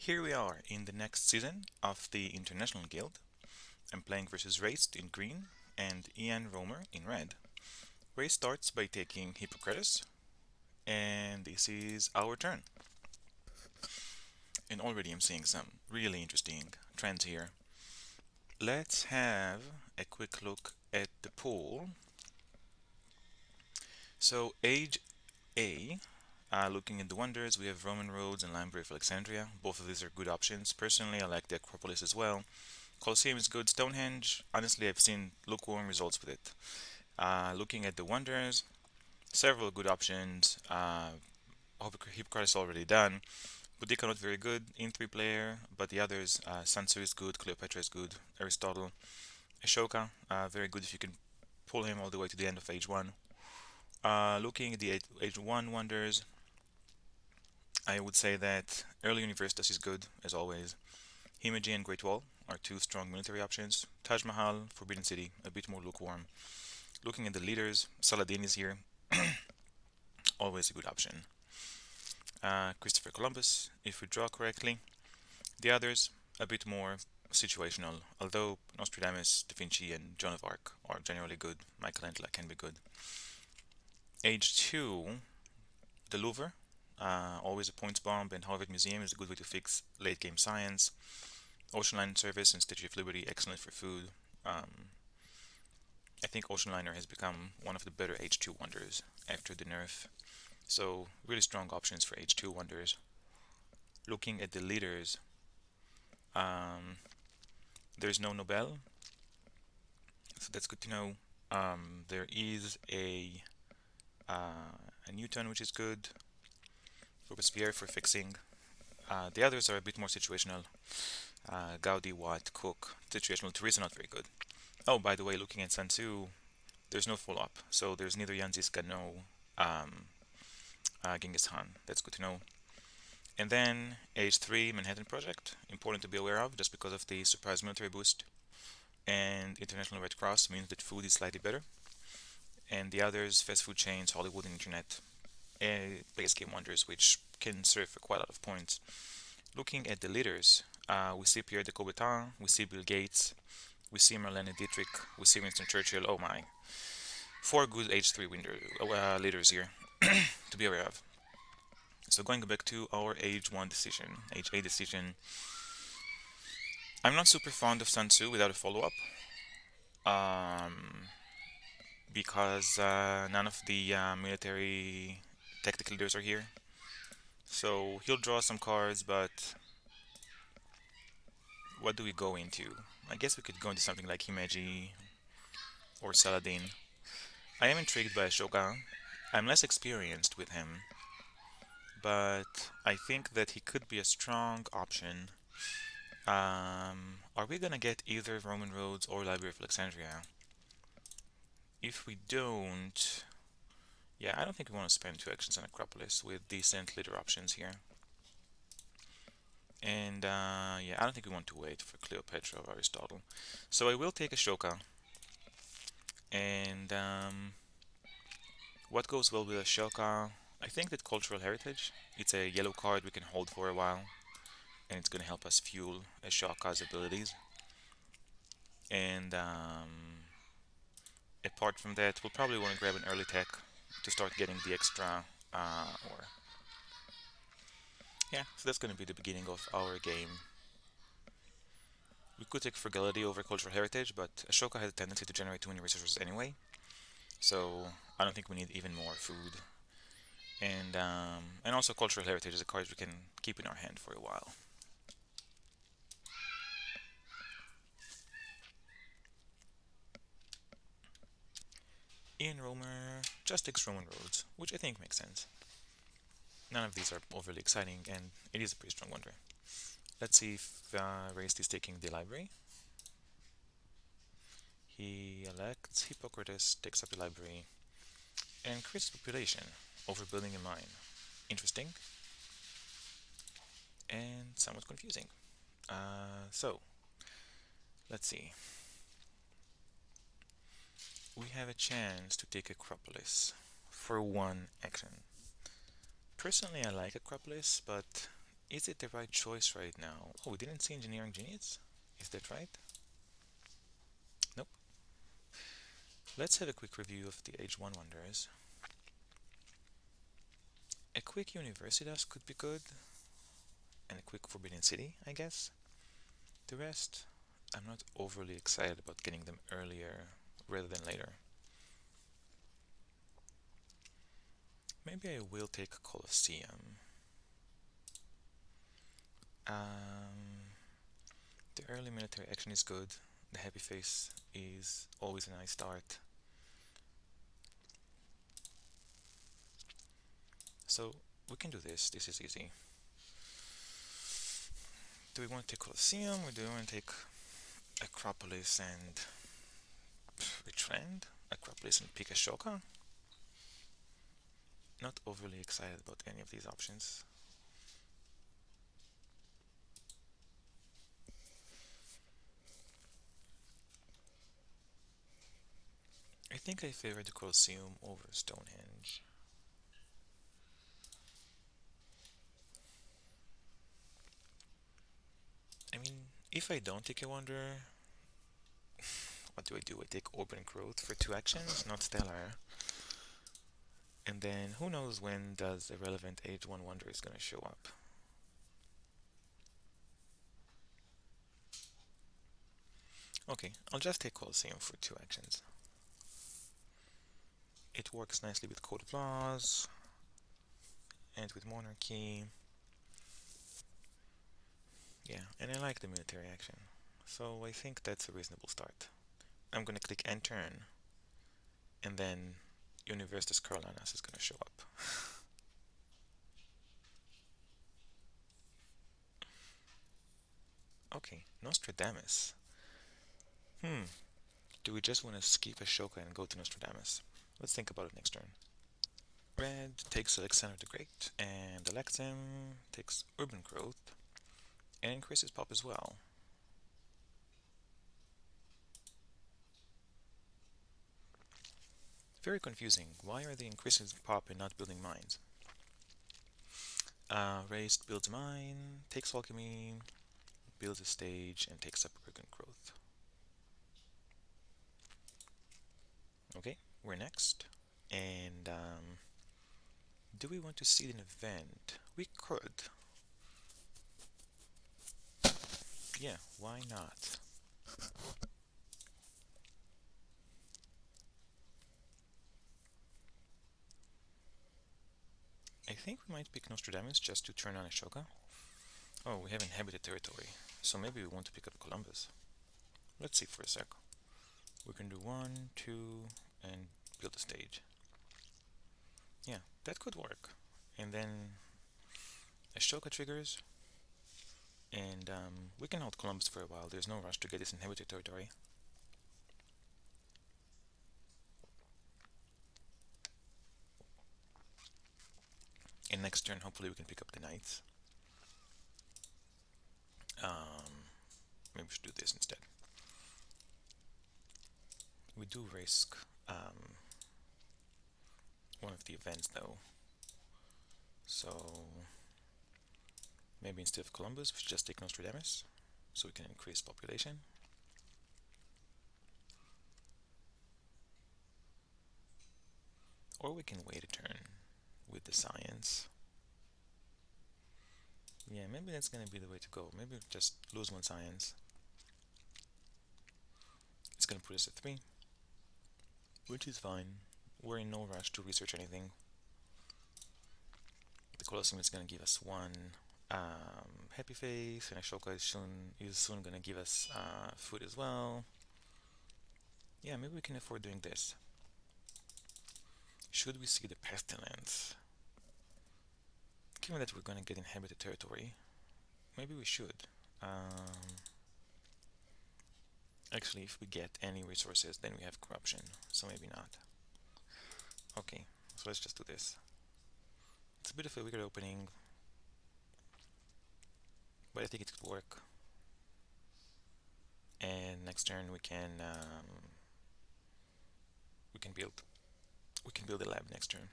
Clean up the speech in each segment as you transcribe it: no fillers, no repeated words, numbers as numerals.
Here we are in the next season of the International Guild. I'm playing versus Raced in green and Ian Romer in red. Race starts by taking Hippocrates, and this is our turn. And already I'm seeing some really interesting trends here. Let's have a quick look at the pool. So age A, looking at the wonders, we have Roman roads and Library of Alexandria. Both of these are good options. Personally, I like the Acropolis as well. Colosseum is good. Stonehenge, honestly, I've seen lukewarm results with it. Looking at the wonders, several good options. Hippocrates already done. Boudica not very good in three player, but the others, Sun Tzu is good, Cleopatra is good, Aristotle, Ashoka, very good if you can pull him all the way to the end of age one. Looking at the age one wonders, I would say that early Universitas is good as always. Himeji and Great Wall are two strong military options. Taj Mahal, Forbidden City, a bit more lukewarm. Looking at the leaders, Saladin is here, always a good option. Christopher Columbus, if we draw correctly. The others, a bit more situational, although Nostradamus, Da Vinci, and Joan of Arc are generally good. Michelangelo can be good. Age 2, the Louvre, always a points bomb, and Harvard Museum is a good way to fix late game science. Ocean Line Service and Statue of Liberty, excellent for food. I think Ocean Liner has become one of the better H2 wonders after the nerf. So really strong options for H2 wonders. Looking at the leaders, um, there's no Nobel, so that's good to know. There is a Newton, which is good. Robespierre for fixing. The others are a bit more situational. Gaudi, Watt, Cook, situational. Teresa not very good. Oh, by the way, looking at Sun Tzu, there's no follow-up, so there's neither Yanziska, no um, Genghis Khan. That's good to know. And then age 3 Manhattan Project, important to be aware of just because of the surprise military boost. And International Red Cross means that food is slightly better. And the others, fast food chains, Hollywood and internet, base game wonders, which can serve for quite a lot of points. Looking at the leaders, we see Pierre de Coubertin, we see Bill Gates, we see Marlene Dietrich, we see Winston Churchill. Oh my. Four good age 3 leaders here to be aware of. So going back to our age 1 decision, age A decision, I'm not super fond of Sun Tzu without a follow-up, um, because none of the military tactical leaders are here. So he'll draw some cards, but what do we go into? I guess we could go into something like Himeji or Saladin. I am intrigued by Ashoka. I'm less experienced with him, but I think that he could be a strong option. Are we gonna get either Roman roads or Library of Alexandria? If we don't, yeah, I don't think we want to spend 2 actions on Acropolis with decent leader options here. And yeah, I don't think we want to wait for Cleopatra or Aristotle. So I will take Ashoka. And what goes well with Ashoka? I think that cultural heritage. It's a yellow card we can hold for a while, and it's gonna help us fuel Ashoka's abilities. And apart from that, we'll probably want to grab an early tech to start getting the extra. Or yeah, so that's gonna be the beginning of our game. We could take frugality over cultural heritage, but Ashoka has a tendency to generate too many resources anyway, so I don't think we need even more food. And also cultural heritage is a card we can keep in our hand for a while. Ian Romer just takes Roman roads, which I think makes sense. None of these are overly exciting, and it is a pretty strong wonder. Let's see if Raist is taking the library. He elects Hippocrates, takes up the library, and creates population, overbuilding a mine. Interesting, and somewhat confusing. So, let's see. We have a chance to take Acropolis for 1 action. Personally, I like Acropolis, but Is it the right choice right now? Oh, we didn't see Engineering Genius? Is that right? Nope. Let's have a quick review of the Age 1 Wonders. A quick Universitas could be good, and a quick Forbidden City, I guess. The rest, I'm not overly excited about getting them earlier rather than later. Maybe I will take Colosseum. Um, the early military action is good. The happy face is always a nice start. So we can do this. This is easy. Do we want to take Colosseum or do we want to take Acropolis and Retrend? Acropolis and pick Ashoka? Not overly excited about any of these options. I think I favor the Colosseum over Stonehenge. I mean, if I don't take a Wonder, what do? I take Urban Growth for 2 actions, not Stellar. And then who knows when does a relevant Age 1 Wonder is gonna show up. Okay, I'll just take Colosseum for 2 actions. It works nicely with Code of Laws and with Monarchy. Yeah, and I like the military action. So I think that's a reasonable start. I'm gonna click End Turn, and then Universitas Carolinas is gonna show up. Okay, Nostradamus. Do we just want to skip Ashoka and go to Nostradamus? Let's think about it next turn. Red takes Alexander the Great, and Alexim takes Urban Growth, and increases pop as well. Very confusing. Why are they increasing pop and not building mines? Raised builds a mine, takes alchemy, builds a stage, and takes up Urban Growth. Okay, we're next. And do we want to see an event? We could. Yeah, why not? I think we might pick Nostradamus just to turn on Ashoka. Oh, we have inhabited territory, so maybe we want to pick up Columbus. Let's see for a sec. We can do 1, 2, and build a stage. Yeah, that could work. And then Ashoka triggers, and we can hold Columbus for a while. There's no rush to get this inhabited territory. And next turn, hopefully, we can pick up the Knights. Maybe we should do this instead. We do risk one of the events though. So maybe instead of Columbus, we should just take Nostradamus so we can increase population. Or we can wait a turn with the science. Yeah, maybe that's gonna be the way to go. Maybe just lose 1 science. It's gonna put us at 3, which is fine. We're in no rush to research anything. The Colosseum is gonna give us 1 happy face, and Ashoka is soon gonna give us food as well. Yeah, maybe we can afford doing this. Should we see the pestilence? Given that we're gonna get inhabited territory, maybe we should. Actually, if we get any resources, then we have corruption, so maybe not. Okay, so let's just do this. It's a bit of a weird opening, but I think it could work. And next turn we can build a lab next turn.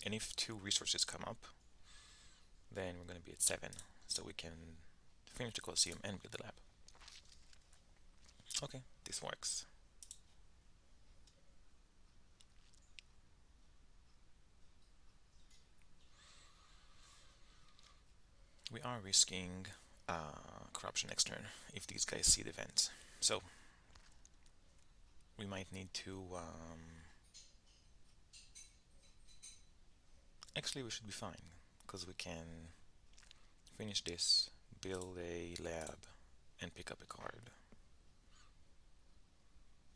And if 2 resources come up, then we're going to be at 7, so we can finish the Colosseum and build the lab. Okay, this works. We are risking corruption next turn if these guys see the vents. So we might need to actually we should be fine because we can finish this, build a lab, and pick up a card.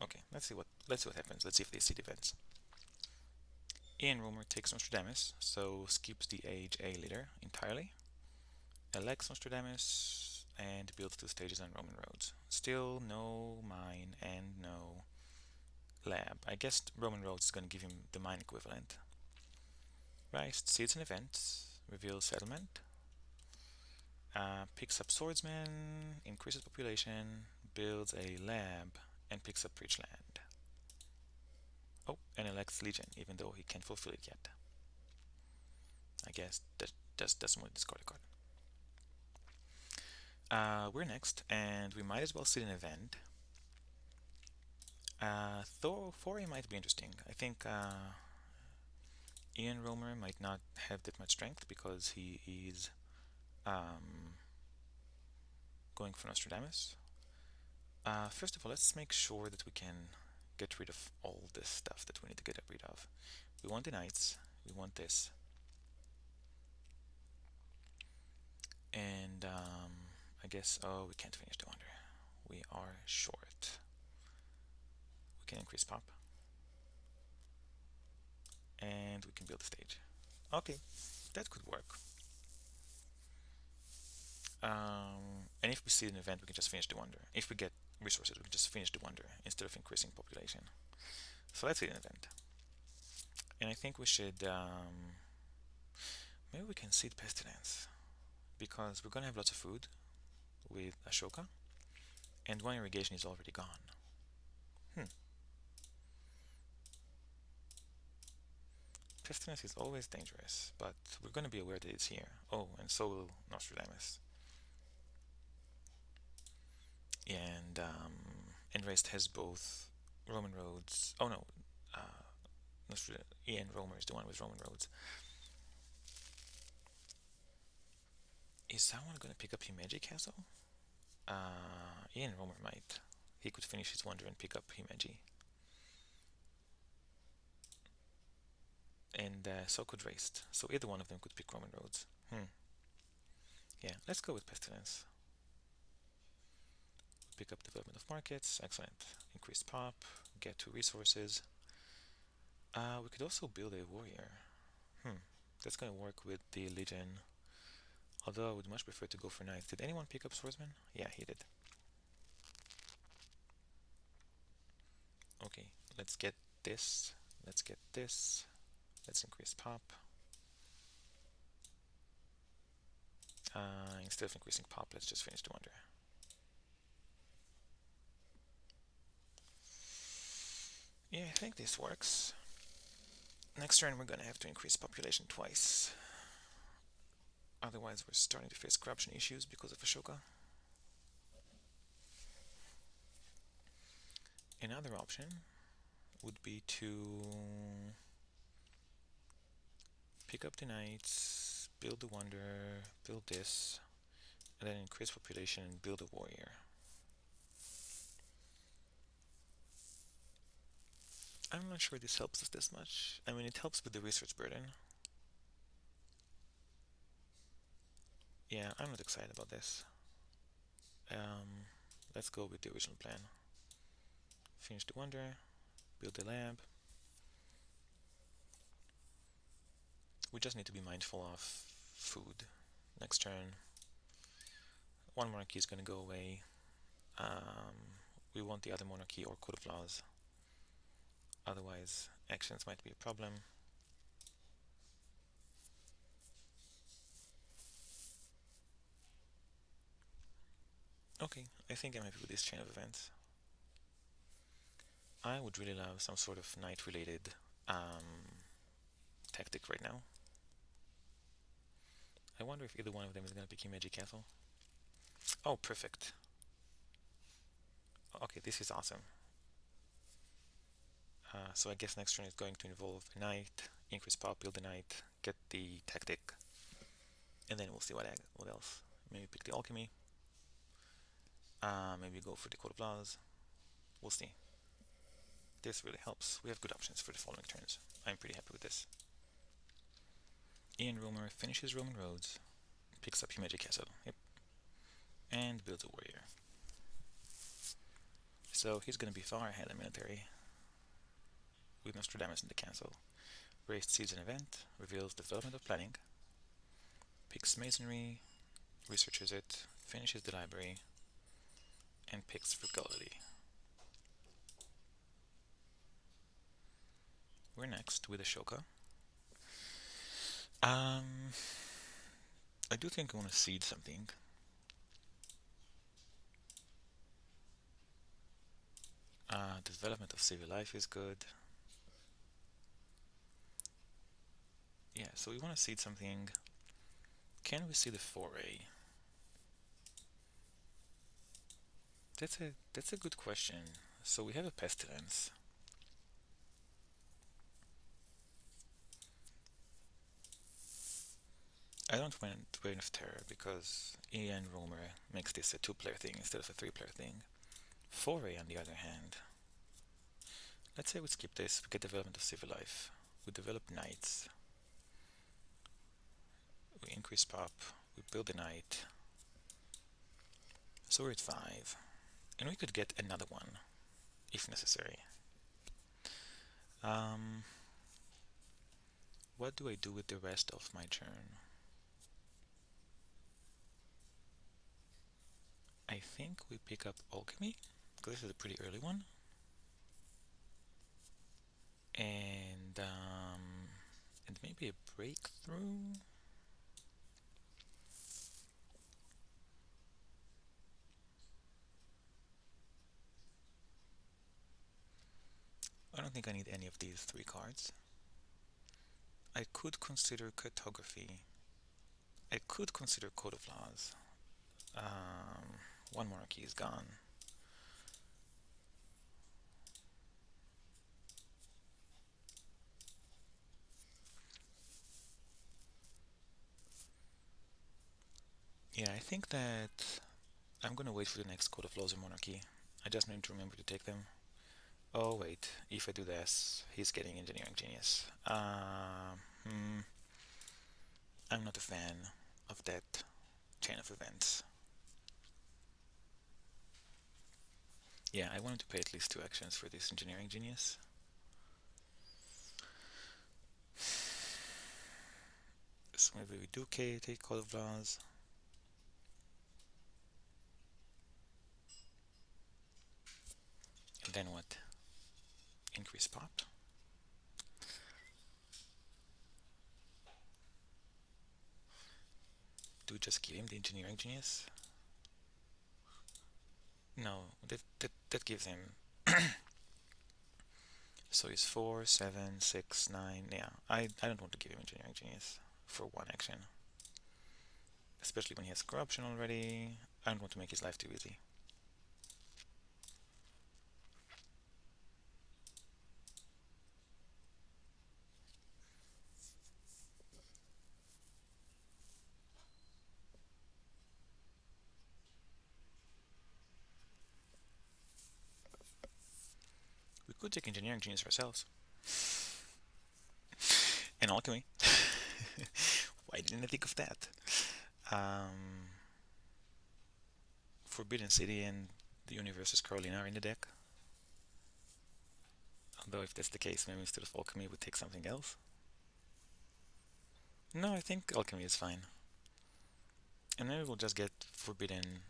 Okay, let's see what happens. Let's see if they see the events. Ian Romer takes Nostradamus, so skips the age A leader entirely. Elects Nostradamus and builds 2 stages on Roman roads. Still no mine and no lab. I guess Roman roads is going to give him the mine equivalent. Right, seeds and events, reveals settlement, picks up swordsman, increases population, builds a lab, and picks up preach land. Oh, and elects legion, even though he can't fulfill it yet. I guess that just doesn't want to discard a card. We're next, and we might as well see an event. Thori might be interesting. I think Ian Romer might not have that much strength because he is going for Nostradamus. First of all, let's make sure that we can get rid of all this stuff that we need to get rid of. We want the knights, we want this. And I guess, oh, we can't finish the wonder. We are short. We can increase pop. And we can build a stage. Okay, that could work. And if we see an event, we can just finish the wonder. If we get resources, we can just finish the wonder instead of increasing population. So let's see an event. And I think we should, maybe we can seed pestilence because we're gonna have lots of food with Ashoka, and one irrigation is already gone. Pestilence is always dangerous, but we're gonna be aware that it's here. Oh, and so will Nostradamus. And Enraced has both Roman roads. Oh no, Ian Romer is the one with Roman roads. Is someone gonna pick up Himeji Castle? Ian Romer might. He could finish his wonder and pick up Himeji. And so could Raced. So either one of them could pick Roman roads. Yeah, let's go with Pestilence. Pick up development of markets. Excellent. Increased pop. Get 2 resources. We could also build a warrior. That's gonna work with the Legion. Although I would much prefer to go for knights. Did anyone pick up swordsman? Yeah, he did. Okay, let's get this. Let's get this. Let's increase pop. Instead of increasing pop, let's just finish the wonder. Yeah, I think this works. Next turn we're gonna have to increase population twice. Otherwise we're starting to face corruption issues because of Ashoka. Another option would be to pick up the knights, build the wonder, build this, and then increase population and build a warrior. I'm not sure this helps us this much. I mean, it helps with the research burden. Yeah, I'm not excited about this. Let's go with the original plan. Finish the wonder, build the lab. We just need to be mindful of food. Next turn, one monarchy is going to go away. We want the other monarchy or code of laws. Otherwise, actions might be a problem. Okay, I think I'm happy with this chain of events. I would really love some sort of knight-related tactic right now. I wonder if either one of them is gonna pick Magic Castle. Oh, perfect. Okay, this is awesome. So I guess next turn is going to involve a knight, increase pop, build a knight, get the tactic, and then we'll see what else. Maybe pick the alchemy. Maybe go for the Code of Laws. We'll see. This really helps. We have good options for the following turns. I'm pretty happy with this. Ian Romer finishes Roman Roads, picks up Himeji Castle, yep, and builds a warrior. So he's gonna be far ahead in military, with Nostradamus in the castle. Raised seeds an event, reveals the development of planning, picks masonry, researches it, finishes the library, and picks frugality. We're next with Ashoka. I do think I want to seed something. The development of civil life is good. Yeah, so we want to seed something. Can we see the foray? That's a good question. So we have a pestilence. I don't want Reign of Terror because Ian Romer makes this a two-player thing instead of a three-player thing. Foray, on the other hand, let's say we skip this, we get development of civil life. We develop knights. We increase pop. We build a knight. So we're at 5. And we could get another one, if necessary. Um, what do I do with the rest of my turn? I think we pick up Alchemy, because this is a pretty early one. And maybe a breakthrough? I don't think I need any of these 3 cards. I could consider Cartography. I could consider Code of Laws. One monarchy is gone. Yeah, I think that I'm gonna wait for the next Code of Laws or Monarchy. I just need to remember to take them. Oh wait, if I do this, he's getting Engineering Genius. I'm not a fan of that chain of events. Yeah, I wanted to pay at least 2 actions for this Engineering Genius. So maybe we do take Code of Laws. And then what? Increase pop. Do we just give him the Engineering Genius? No, that gives him. So he's 4, 7, 6, 9. Yeah, I don't want to give him Engineering Genius for 1 action. Especially when he has corruption already. I don't want to make his life too easy. We could take Engineering Genius ourselves. And Alchemy. Why didn't I think of that? Um, Forbidden City and the Universe's Carolina are in the deck. Although if that's the case, maybe instead of Alchemy we take something else. No, I think Alchemy is fine. And maybe we'll just get Forbidden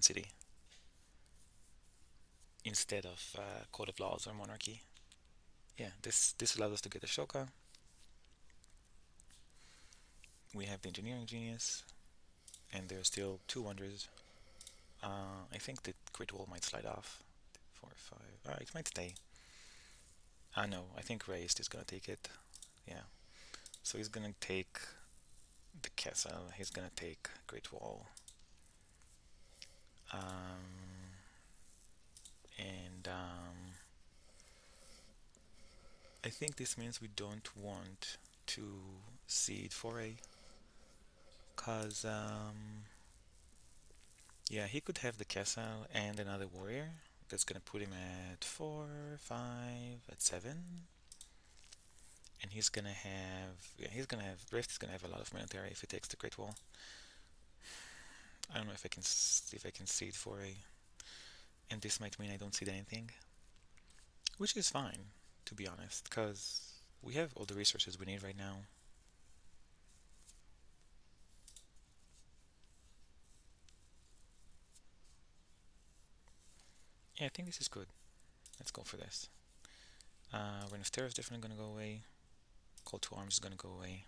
City instead of Code of Laws or Monarchy. Yeah, this allows us to get Ashoka. We have the Engineering Genius, and there are still 2 wonders. I think the Crit Wall might slide off. 4, 5. It might stay. No, I think Raised is gonna take it. Yeah. So he's gonna take the castle. He's gonna take Great Wall. Um, and I think this means we don't want to cede for a, cause yeah, he could have the castle and another warrior. That's gonna put him at 4, 5, at 7. And he's gonna have, yeah, he's gonna have, Rift is gonna have a lot of military if he takes the Great Wall. I don't know if I can, if I can cede for a, and this might mean I don't cede anything, which is fine, to be honest, because we have all the resources we need right now. Yeah, I think this is good. Let's go for this. Reign of Terror is definitely gonna go away. Call to Arms is gonna go away.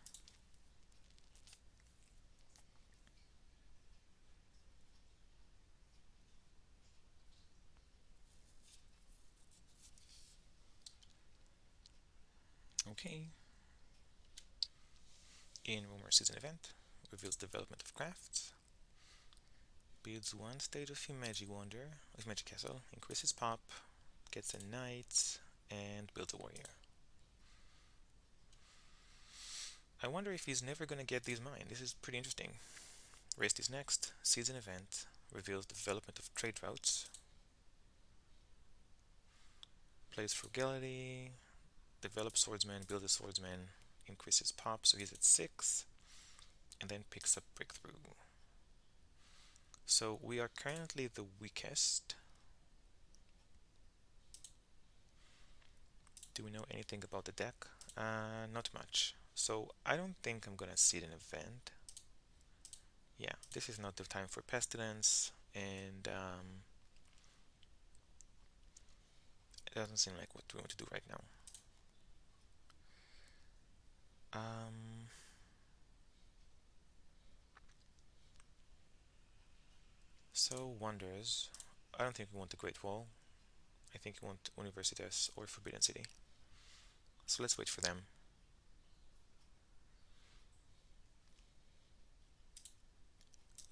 Okay. In Rumor Season Event, reveals development of crafts. Builds one stage of Magic Wonder, of Magic Castle, increases pop, gets a knight, and builds a warrior. I wonder if he's never gonna get these mine. This is pretty interesting. Rest is next. Season Event reveals development of trade routes. Plays Frugality, develops Swordsman, builds a Swordsman, increases pop, so he's at 6, and then picks up Breakthrough. So we are currently the weakest. Do we know anything about the deck? Not much. So I don't think I'm gonna see an event. Yeah, this is not the time for Pestilence, and it doesn't seem like what we want to do right now. Um, so Wonders. I don't think we want the Great Wall. I think we want Universitas or Forbidden City. So let's wait for them.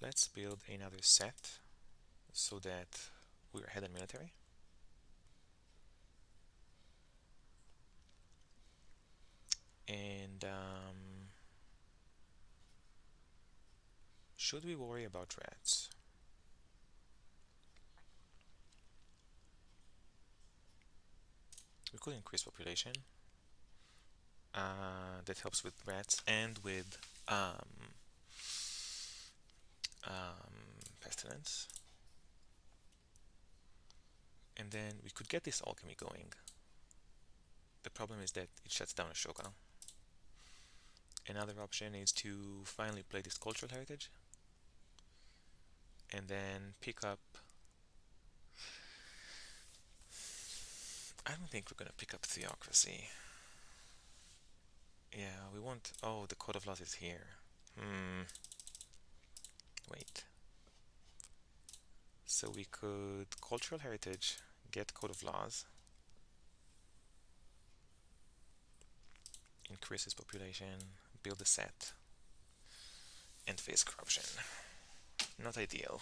Let's build another set so that we're ahead in military. And should we worry about rats? We could increase population. That helps with rats and with pestilence. And then we could get this alchemy going. The problem is that it shuts down Ashoka. Another option is to finally play this cultural heritage and then pick up. I don't think we're gonna pick up Theocracy. Yeah, we want. Oh, the Code of Laws is here. Wait. So we could cultural heritage, get Code of Laws, increases population, build a set, and face corruption. Not ideal.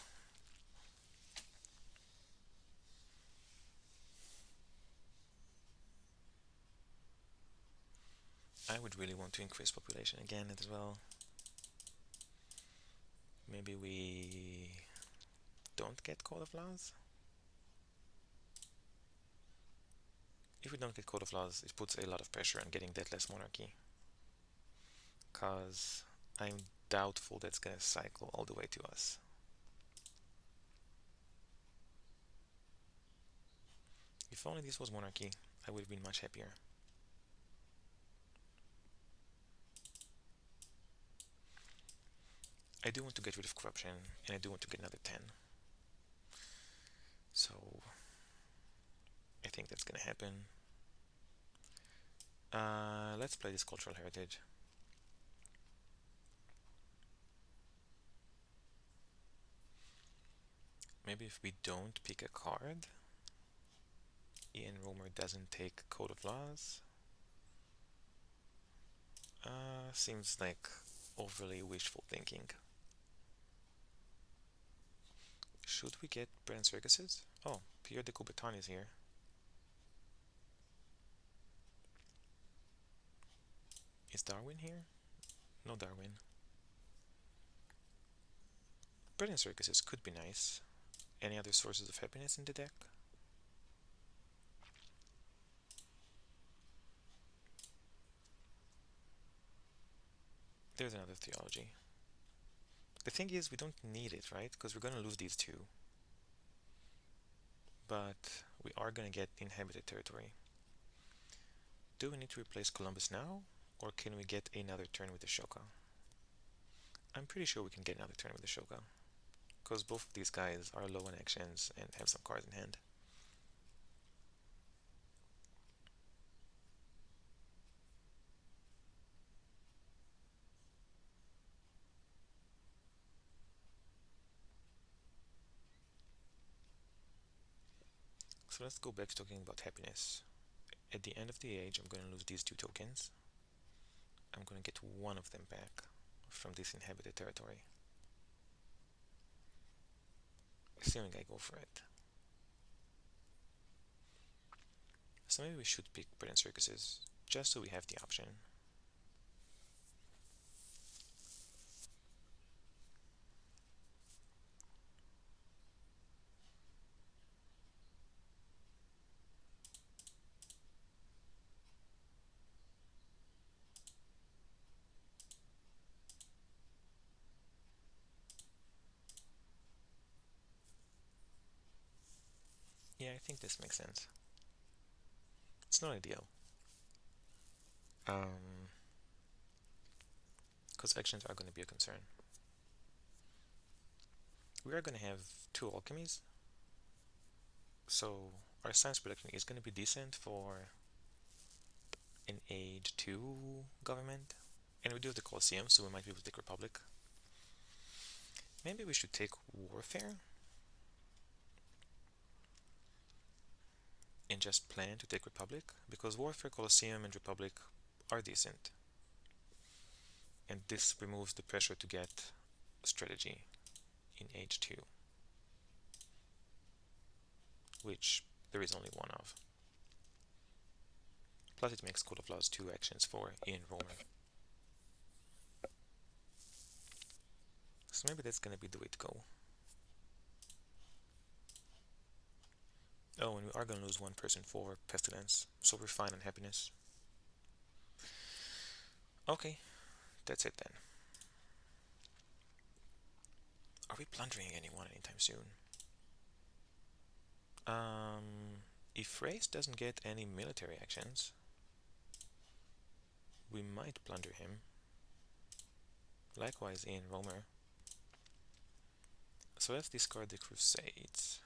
I would really want to increase population again as well. Maybe we don't get Code of Laws? If we don't get Code of Laws, it puts a lot of pressure on getting Deathless Monarchy. Cause I'm doubtful that's gonna cycle all the way to us. If only this was Monarchy, I would have been much happier. I do want to get rid of corruption, and I do want to get another 10. So I think that's gonna happen. Let's play this cultural heritage. Maybe if we don't pick a card, Ian Romer doesn't take Code of Laws. Seems like overly wishful thinking. Should we get bread and circuses? Oh, Pierre de Coubertin is here. Is Darwin here? No Darwin. Bread and circuses could be nice. Any other sources of happiness in the deck? There's another theology. The thing is, we don't need it, right? Because we're gonna lose these two. But we are gonna get inhabited territory. Do we need to replace Columbus now? Or can we get another turn with Ashoka? I'm pretty sure we can get another turn with Ashoka. Because both of these guys are low on actions and have some cards in hand. So let's go back to talking about happiness. At the end of the age, I'm going to lose these two tokens. I'm going to get one of them back from this inhabited territory. Assuming I go for it. So maybe we should pick bread and circuses, just so we have the option. Yeah, I think this makes sense. It's not ideal. Because actions are going to be a concern. We are going to have two alchemies. So our science production is going to be decent for an age 2 government. And we do have the Colosseum, so we might be able to take Republic. Maybe we should take Warfare and just plan to take Republic, because Warfare, Colosseum, and Republic are decent. And this removes the pressure to get strategy in age 2, which there is only one of. Plus it makes Code of Laws 2 actions for Ian Romer. So maybe that's gonna be the way to go. Oh, and we are gonna lose one person for Pestilence, so we're fine on happiness. Okay, that's it then. Are we plundering anyone anytime soon? If Race doesn't get any military actions, we might plunder him. Likewise Ian Romer. So let's discard the Crusades.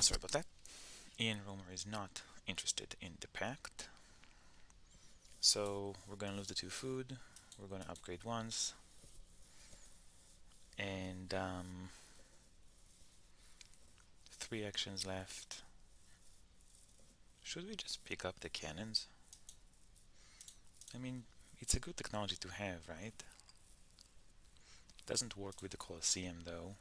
Sorry about that. Ian Romer is not interested in the pact. So we're gonna lose the 2 food. We're gonna upgrade once. And 3 actions left. Should we just pick up the cannons? I mean, it's a good technology to have, right? Doesn't work with the Colosseum though.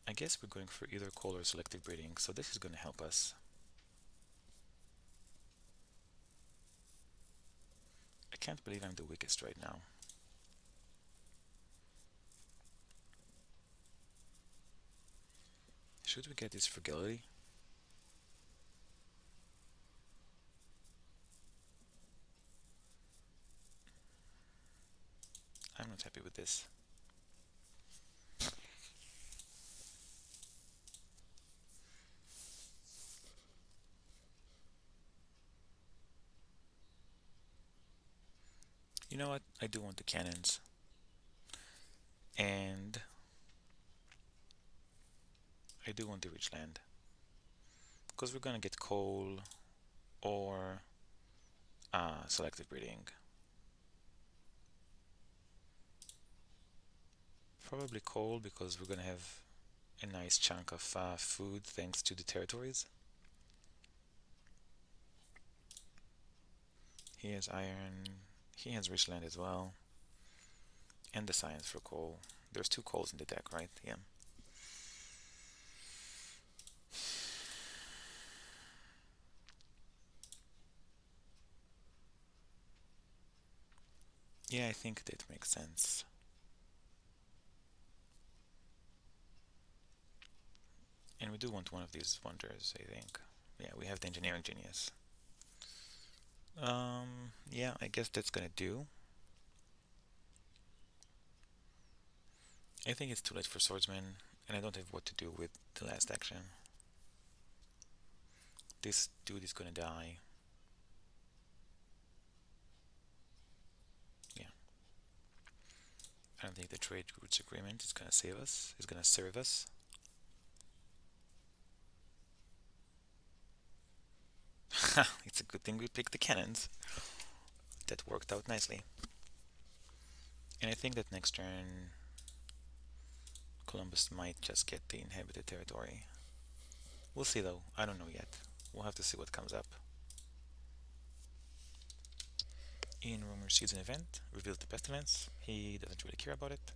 I guess we're going for either coal or selective breeding, so this is going to help us. I can't believe I'm the weakest right now. Should we get this frugality? I'm not happy with this. You know what? I do want the cannons. And I do want the rich land. Because we're gonna get coal or selective breeding. Probably coal because we're gonna have a nice chunk of food thanks to the territories. He has iron. He has rich land as well. And the science for coal. There's 2 coals in the deck, right? Yeah. Yeah, I think that makes sense. And we do want one of these wonders, I think. Yeah, we have the engineering genius. Yeah, I guess that's gonna do. I think it's too late for swordsman, and I don't have what to do with the last action. This dude is gonna die. Yeah. I don't think the trade routes agreement is gonna save us. Is gonna serve us. It's a good thing we picked the cannons. That worked out nicely. And I think that next turn Columbus might just get the inhabited territory. We'll see though. I don't know yet. We'll have to see what comes up. Ian Romer sees an event, reveals the pestilence. He doesn't really care about it.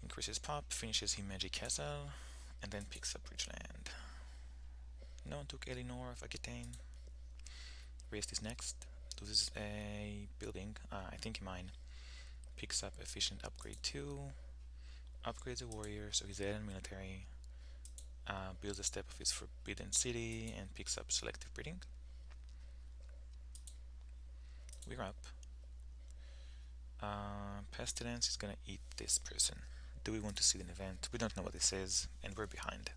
Increases pop, finishes his magic castle, and then picks up Ridgeland. No one took Elinor of Aquitaine. Raised is next. Loses a building. I think mine. Picks up efficient upgrade 2. Upgrades a warrior, so he's added military. Builds a step of his forbidden city and picks up selective breeding. We're up. Pestilence is gonna eat this person. Do we want to see an event? We don't know what this is, and we're behind.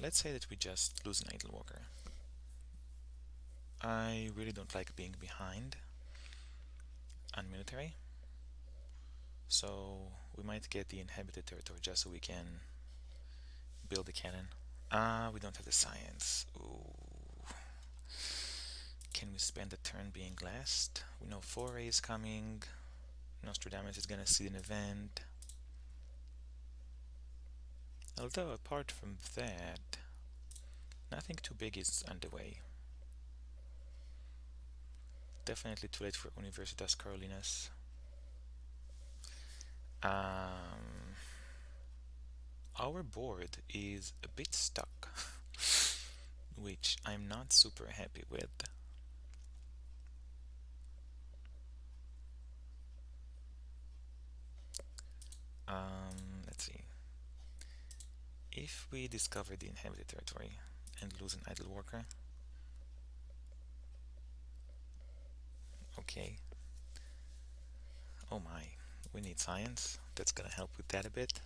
Let's say that we just lose an idle walker. I really don't like being behind on military, so we might get the inhabited territory just so we can build a cannon. We don't have the science. Ooh. Can we spend a turn being last? We know Foray is coming. Nostradamus is gonna see an event. Although apart from that, nothing too big is underway. Definitely too late for Universitas Carolinas. Our board is a bit stuck, which I'm not super happy with. Let's see. If we discover the inhabited territory and lose an idle worker, okay. Oh my, we need science. That's gonna help with that a bit.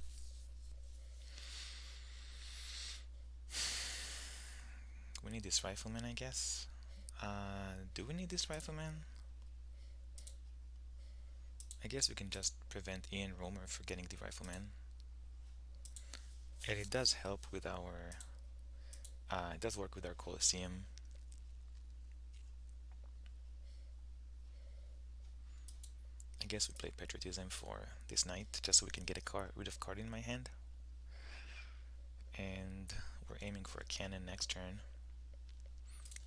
We need this rifleman, I guess. Do we need this rifleman? I guess we can just prevent Ian Romer from getting the rifleman. And it does help with our, it does work with our Colosseum. I guess we play Patriotism for this night, just so we can get a card, rid of card in my hand. And we're aiming for a cannon next turn.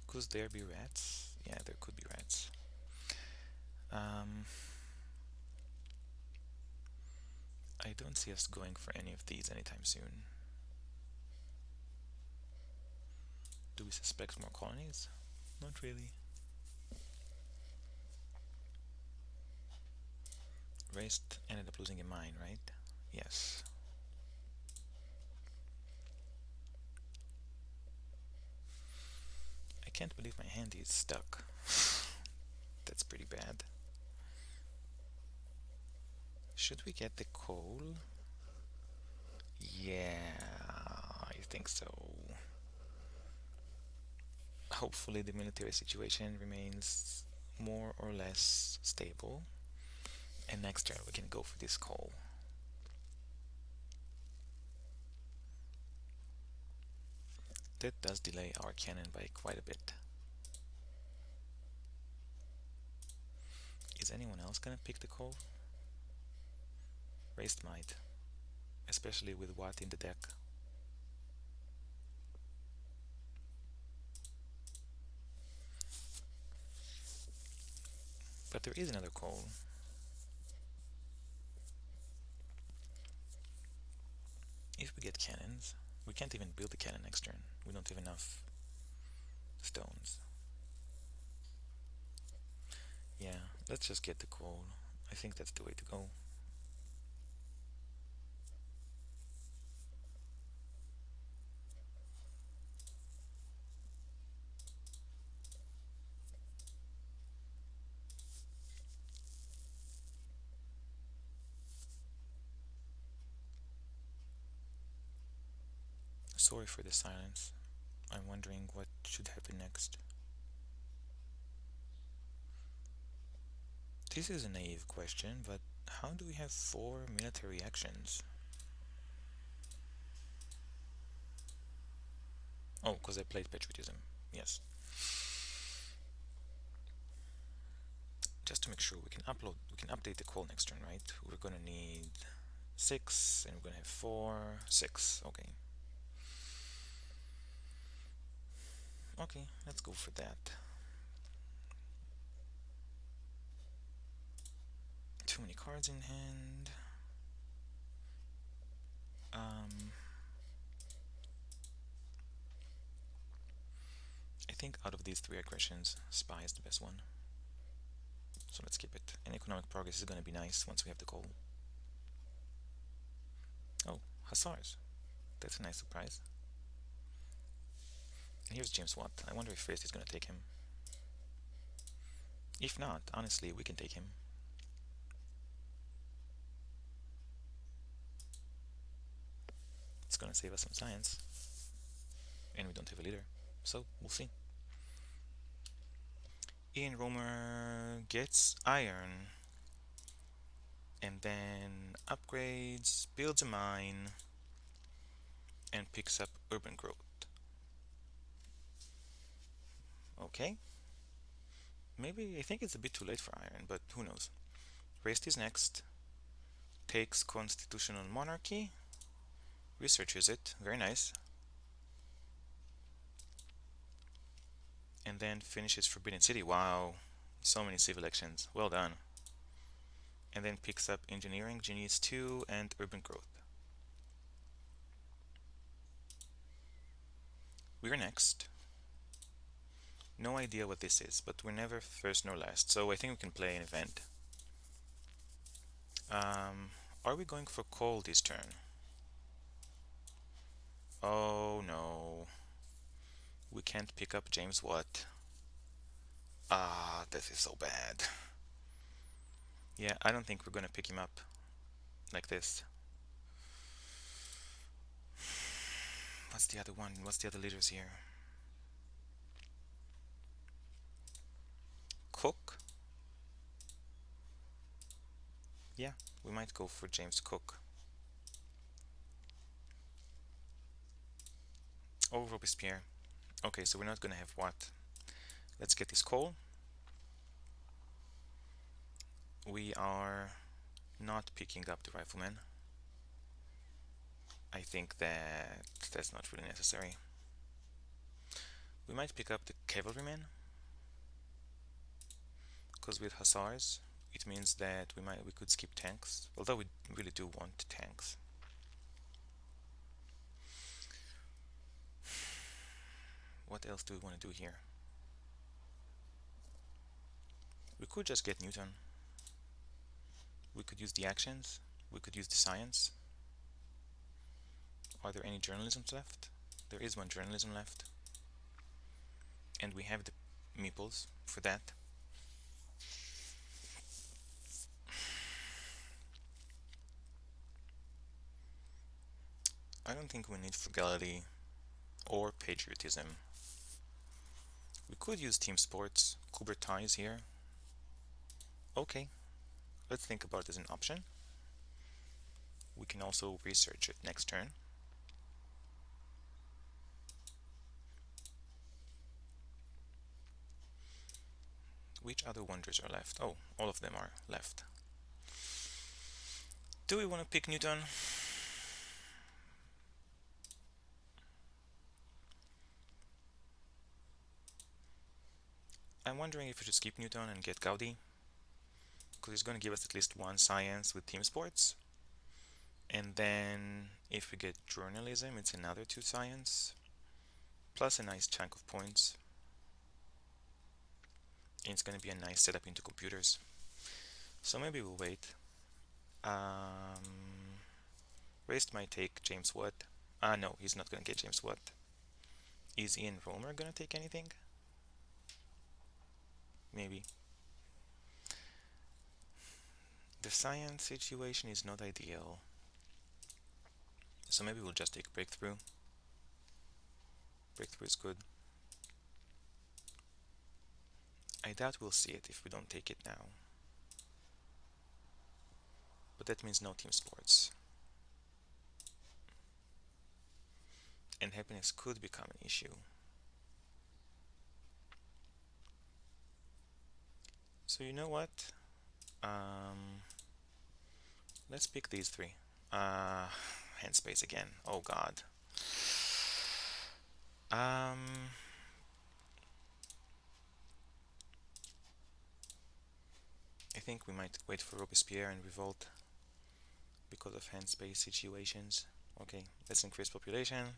Could there be rats? Yeah, there could be rats. Um, I don't see us going for any of these anytime soon. Do we suspect more colonies? Not really. Raced ended up losing a mine, right? Yes. I can't believe my hand is stuck. That's pretty bad. Should we get the coal? Yeah, I think so. Hopefully the military situation remains more or less stable. And next turn we can go for this coal. That does delay our cannon by quite a bit. Is anyone else gonna pick the coal? Raced might, especially with Watt in the deck. But there is another coal. If we get cannons, we can't even build the cannon next turn. We don't have enough stones. Yeah, let's just get the coal. I think that's the way to go. Sorry for the silence. I'm wondering what should happen next. This is a naive question, but how do we have 4 military actions? Oh, because I played Patriotism. Yes. Just to make sure we can update the call next turn, right? We're gonna need 6, and we're gonna have 4, 6. Okay. Okay, let's go for that. Too many cards in hand. Um, I think out of these 3 aggressions, Spy is the best one. So let's keep it. And economic progress is gonna be nice once we have the call. Oh, Hussars. That's a nice surprise. And here's James Watt. I wonder if First is gonna take him. If not, honestly, we can take him. It's gonna save us some science. And we don't have a leader. So, we'll see. Ian Romer gets iron. And then upgrades, builds a mine, and picks up urban growth. Okay. Maybe I think it's a bit too late for iron, but who knows. Rest is next. Takes constitutional monarchy. Researches it. Very nice. And then finishes Forbidden City. Wow. So many civil actions. Well done. And then picks up engineering, genius 2, and urban growth. We're next. No idea what this is, but we're never first nor last, so I think we can play an event. Are we going for coal this turn? Oh no. We can't pick up James Watt. Ah, this is so bad. Yeah, I don't think we're gonna pick him up like this. What's the other one? What's the other leaders here? Cook. Yeah, we might go for James Cook. Oh, Robespierre. Okay, so we're not gonna have what? Let's get this call. We are not picking up the rifleman. I think that that's not really necessary. We might pick up the cavalryman, because with hussars, it means that we could skip tanks, although we really do want tanks. What else do we want to do here? We could just get Newton. We could use the actions. We could use the science. Are there any journalisms left? There is one journalism left. And we have the meeples for that. I don't think we need frugality or patriotism. We could use team sports. Coubertin is here. Okay, let's think about it as an option. We can also research it next turn. Which other wonders are left? Oh, all of them are left. Do we want to pick Newton? I'm wondering if we should skip Newton and get Gaudi, because he's going to give us at least one science with team sports. And then if we get journalism, it's another two science, plus a nice chunk of points. And it's going to be a nice setup into computers. So maybe we'll wait. Raced might take James Watt. No, he's not going to get James Watt. Is Ian Romer going to take anything? Maybe. The science situation is not ideal. So maybe we'll just take Breakthrough. Breakthrough is good. I doubt we'll see it if we don't take it now. But that means no team sports. And happiness could become an issue. So you know what? Let's pick these three. Hand space again. Oh god. I think we might wait for Robespierre and revolt because of hand space situations. Okay, let's increase population.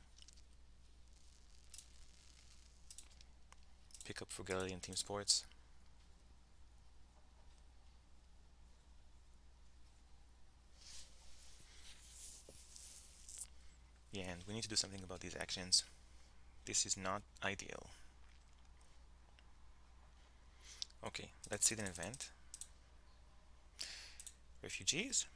Pick up frugality and team sports. Yeah, and we need to do something about these actions. This is not ideal. Okay, let's see an event. Refugees.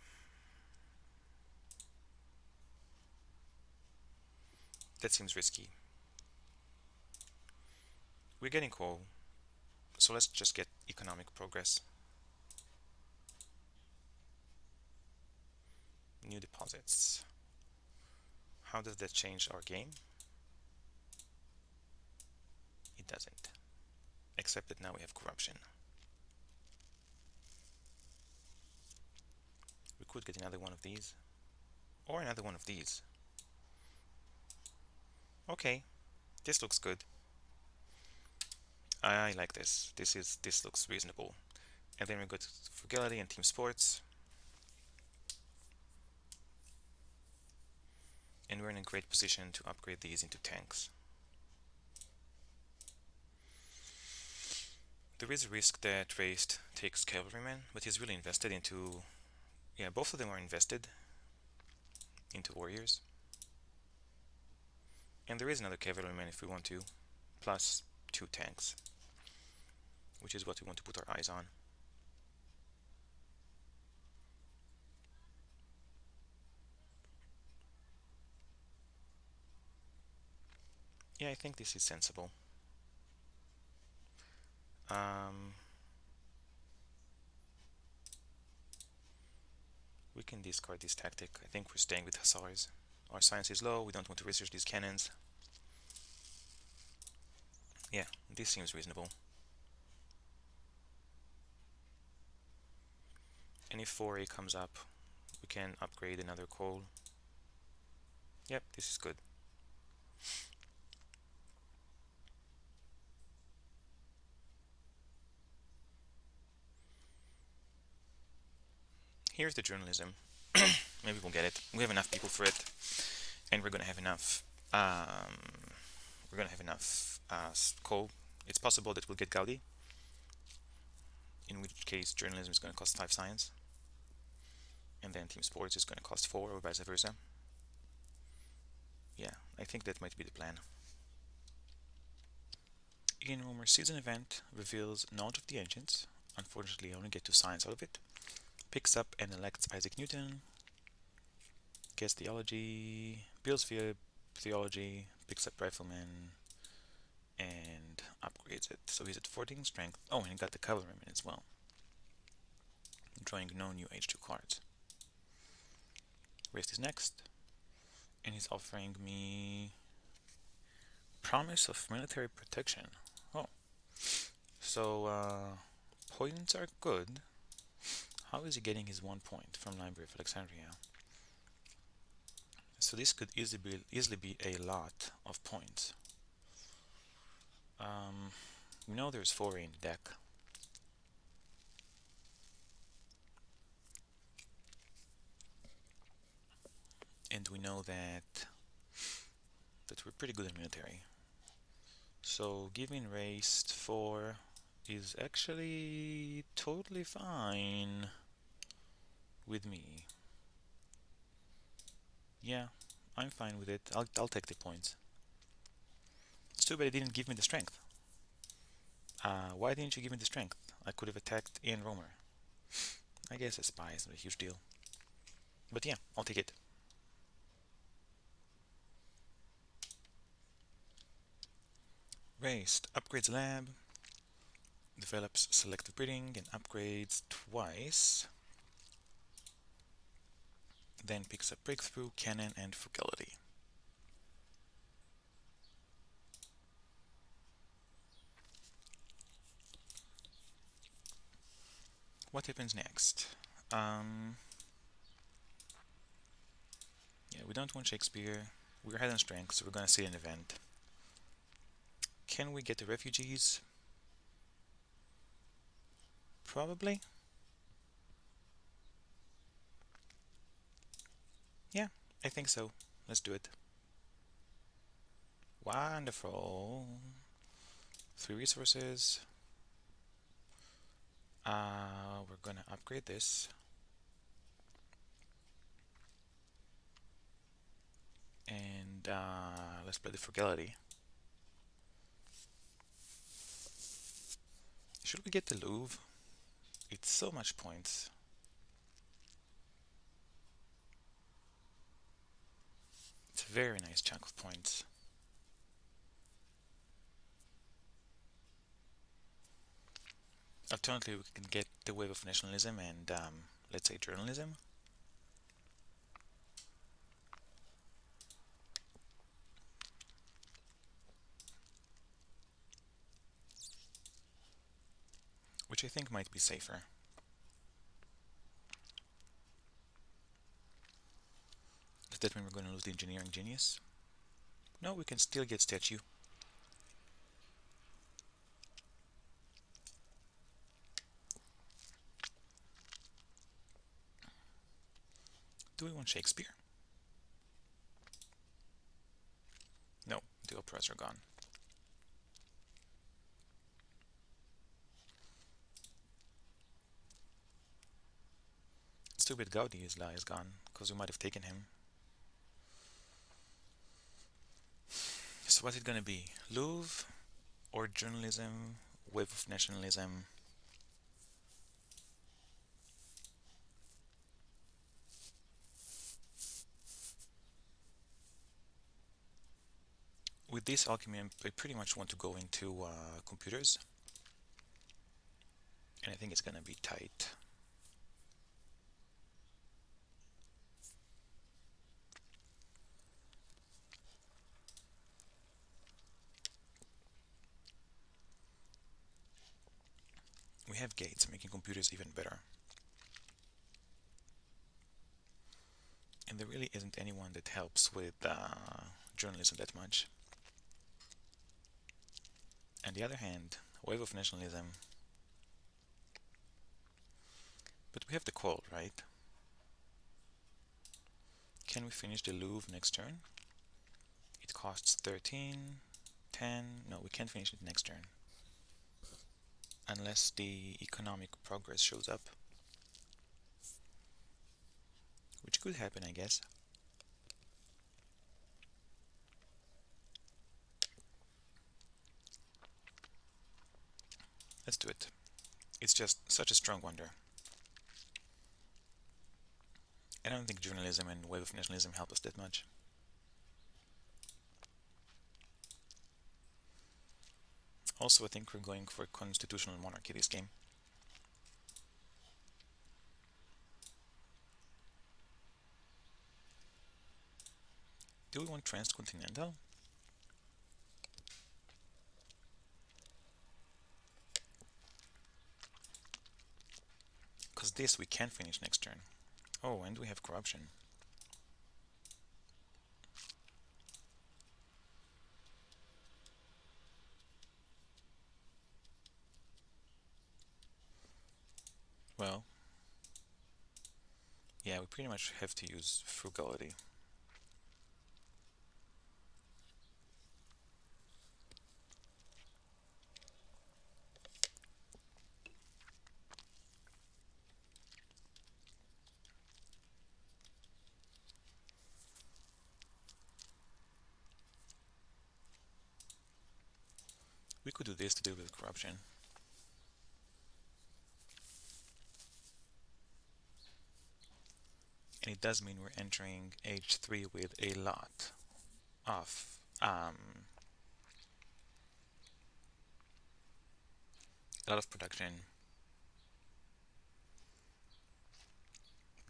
That seems risky. We're getting coal, so let's just get economic progress. New deposits. How does that change our game? It doesn't. Except that now we have corruption. We could get another one of these. Or another one of these. Okay, this looks good. I like this. This looks reasonable. And then we go to frugality and team sports. And we're in a great position to upgrade these into tanks. There is a risk that Raced takes cavalryman, but he's really invested into... Yeah, both of them are invested into warriors. And there is another cavalryman if we want to, plus two tanks, which is what we want to put our eyes on. Yeah, I think this is sensible. We can discard this tactic. I think we're staying with hussars. Our science is low, we don't want to research these cannons. Yeah, this seems reasonable. And if 4A comes up, we can upgrade another coal. Yep, this is good. Here's the journalism. Maybe we'll get it. We have enough people for it, and we're gonna have enough. We're gonna have enough coal. It's possible that we'll get Gaudi, in which case journalism is gonna cost 5 science, and then team sports is gonna cost 4, or vice versa. Yeah, I think that might be the plan. Ian Romer's season event reveals knowledge of the ancients. Unfortunately, I only get 2 science out of it. Picks up and elects Isaac Newton. Gets theology, builds theology, picks up rifleman, and upgrades it. So he's at 14 strength. Oh, and he got the cavalryman as well. Drawing no new H2 cards. Race is next, and he's offering me promise of military protection. Oh, so points are good. How is he getting his 1 point from Library of Alexandria? So this could easily be a lot of points. We know there's 4 in the deck. And we know that we're pretty good in military. So giving raised 4 is actually totally fine with me. Yeah, I'm fine with it. I'll take the points. It's too bad it didn't give me the strength. Why didn't you give me the strength? I could have attacked Ian Romer. I guess a spy isn't a huge deal. But yeah, I'll take it. Raised upgrades lab, develops selective breeding and upgrades twice, then picks up breakthrough, cannon, and frugality. What happens next? Yeah, we don't want Shakespeare. We're high on strength, so we're gonna see an event. Can we get the refugees? Probably. Yeah, I think so. Let's do it. Wonderful. 3 resources. We're gonna upgrade this. And let's play the frugality. Should we get the Louvre? It's so much points. It's a very nice chunk of points. Alternatively, we can get the wave of nationalism and, let's say, journalism. Which I think might be safer. Does that mean we're going to lose the engineering genius? No, we can still get statue. Do we want Shakespeare? No, the operas are gone. It's too bad Gaudi is gone, because we might have taken him. So what's it gonna be? Louvre or journalism? Wave of nationalism? With this alchemy, I pretty much want to go into computers. And I think it's gonna be tight. We have Gates making computers even better. And there really isn't anyone that helps with journalism that much. On the other hand, wave of nationalism. But we have the call, right? Can we finish the Louvre next turn? It costs 13, 10. No, we can't finish it next turn. Unless the economic progress shows up. Which could happen, I guess. Let's do it. It's just such a strong wonder. I don't think journalism and wave of nationalism help us that much. Also, I think we're going for constitutional monarchy this game. Do we want transcontinental? Because this we can finish next turn. Oh, and we have corruption. Well, yeah, we pretty much have to use frugality. We could do this to deal with corruption. And it does mean we're entering H3 with a lot of production,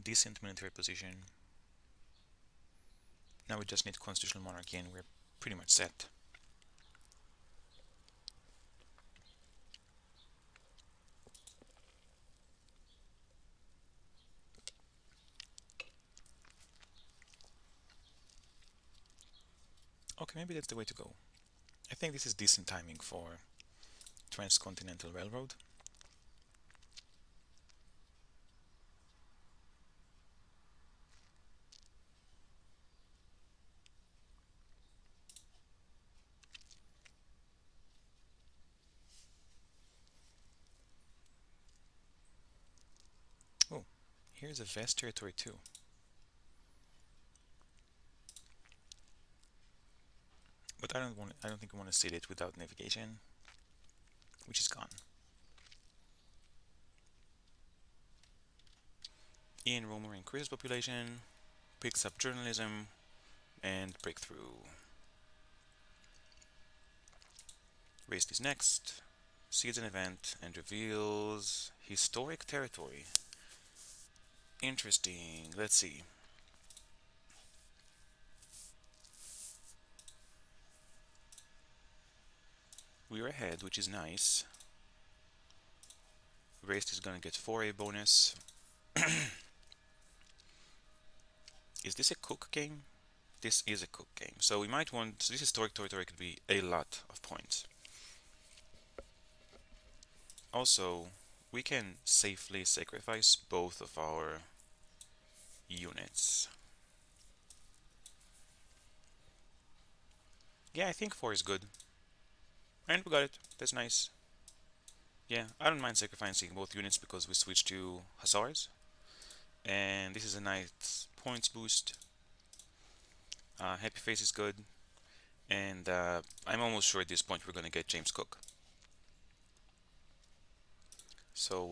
decent military position. Now we just need constitutional monarchy and we're pretty much set. Okay, maybe that's the way to go. I think this is decent timing for Transcontinental Railroad. Oh, here's a vast territory too. But I don't think we want to sit it without navigation, which is gone. Ian Romer increases population, picks up journalism, and breakthrough. Raised is next, sees an event, and reveals historic territory. Interesting. Let's see. We're ahead, which is nice. Raised is gonna get 4A bonus. Is this a cook game? This is a cook game. So we might want, this historic territory could be a lot of points. Also, we can safely sacrifice both of our units. Yeah, I think 4 is good. And we got it. That's nice. Yeah, I don't mind sacrificing both units because we switch to Hussars. And this is a nice points boost. Happy Face is good. And I'm almost sure at this point we're gonna get James Cook. So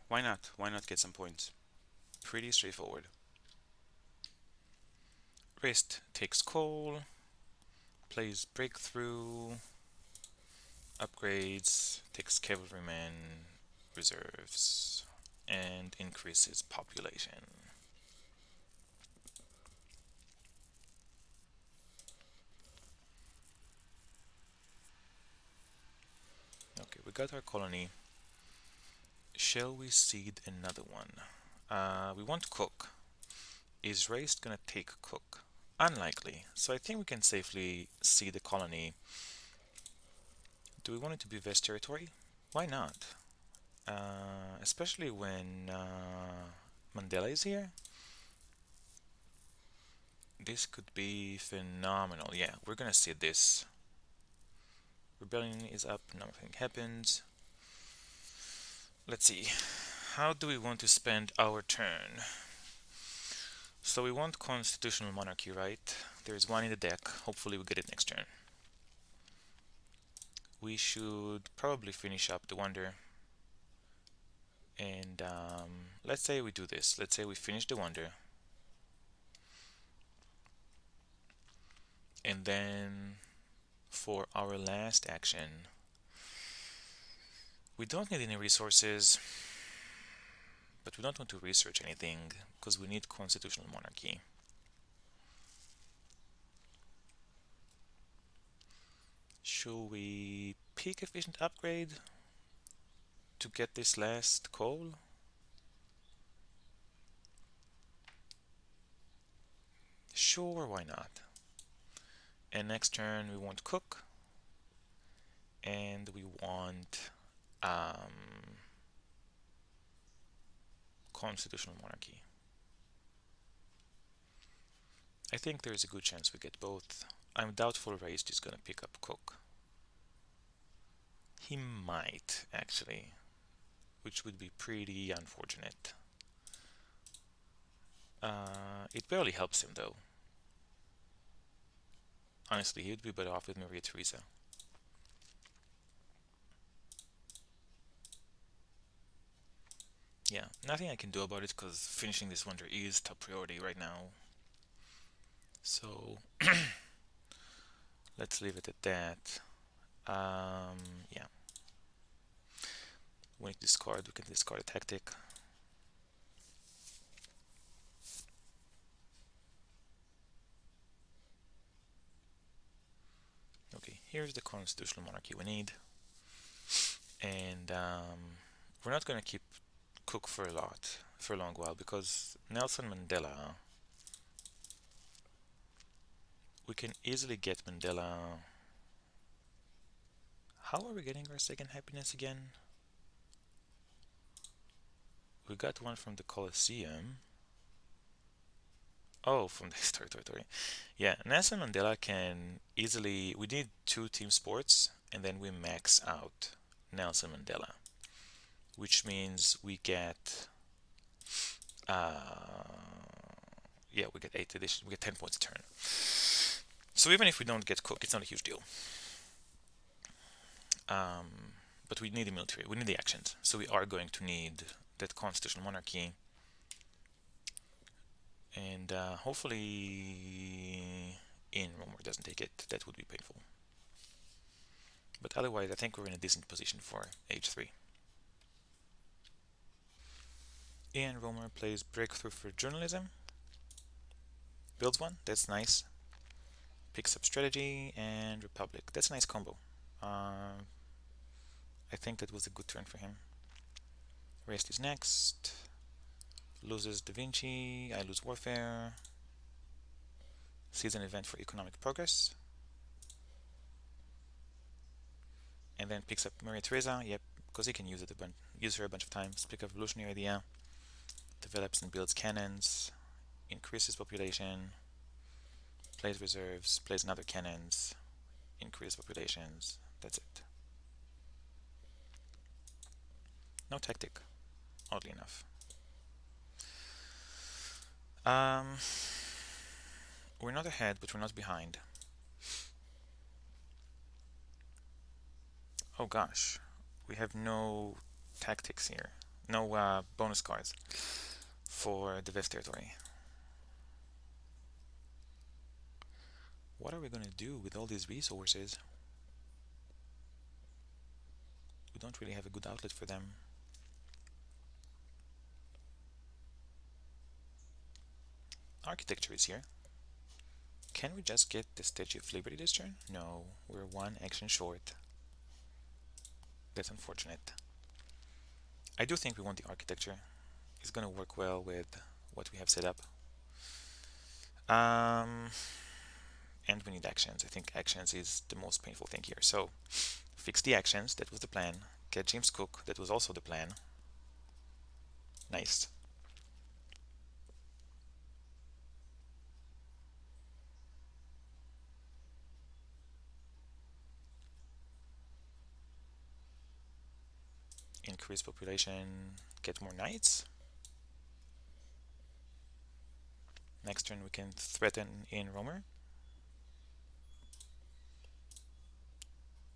why not? Why not get some points? Pretty straightforward. Wrist takes coal, plays breakthrough, upgrades, takes cavalrymen, reserves, and increases population. Okay, we got our colony. Shall we seed another one? We want cook. Is race gonna take cook? Unlikely. So I think we can safely seed the colony. Do we want it to be Vest territory? Why not? Especially when Mandela is here. This could be phenomenal. Yeah, we're gonna see this. Rebellion is up, nothing happens. Let's see. How do we want to spend our turn? So we want constitutional monarchy, right? There's one in the deck. Hopefully we get it next turn. We should probably finish up the wonder. And let's say we do this. Let's say we finish the wonder. And then for our last action, we don't need any resources, but we don't want to research anything because we need constitutional monarchy. Should we pick efficient upgrade to get this last coal? Sure, why not? And next turn we want cook, and we want constitutional monarchy. I think there's a good chance we get both. I'm doubtful Raised is gonna pick up cook. He might, actually, which would be pretty unfortunate. It barely helps him, though. Honestly, he would be better off with Maria Theresa. Yeah, nothing I can do about it because finishing this wonder is top priority right now. So, let's leave it at that. Yeah. When we discard, we can discard a tactic. Okay, here's the constitutional monarchy we need. And we're not going to keep Cook for a long while, because Nelson Mandela, we can easily get Mandela. How are we getting our second happiness again? We got one from the Colosseum. Oh, from the territory. Yeah, Nelson Mandela can easily. We need 2 team sports, and then we max out Nelson Mandela, which means we get. Yeah, we get 8 addition. We get 10 points a turn. So even if we don't get Cook, it's not a huge deal. But we need the military. We need the actions. So we are going to need that constitutional monarchy. And hopefully in Romer doesn't take it. That would be painful. But otherwise, I think we're in a decent position for H3. Ian Romer plays Breakthrough for Journalism. Builds one. That's nice. Picks up Strategy and Republic. That's a nice combo. I think that was a good turn for him. Rest is next. Loses Da Vinci. I lose Warfare. Sees an event for economic progress. And then picks up Maria Theresa. Yep, because he can use her a bunch of times. Pick up Revolutionary Idea. Develops and builds cannons. Increases population. Plays reserves. Plays another cannons. Increases populations. That's it. No tactic, oddly enough. We're not ahead, but we're not behind. Oh gosh, we have no tactics here. No bonus cards for the Vest territory. What are we gonna do with all these resources? We don't really have a good outlet for them. Architecture is here. Can we just get the Statue of Liberty this turn? No, we're 1 action short. That's unfortunate. I do think we want the architecture. It's going to work well with what we have set up. Um, and we need actions. I think actions is the most painful thing here. So fix the actions, that was the plan. Get James Cook, that was also the plan. Nice. Increase population, get more knights. Next turn we can threaten in Romer,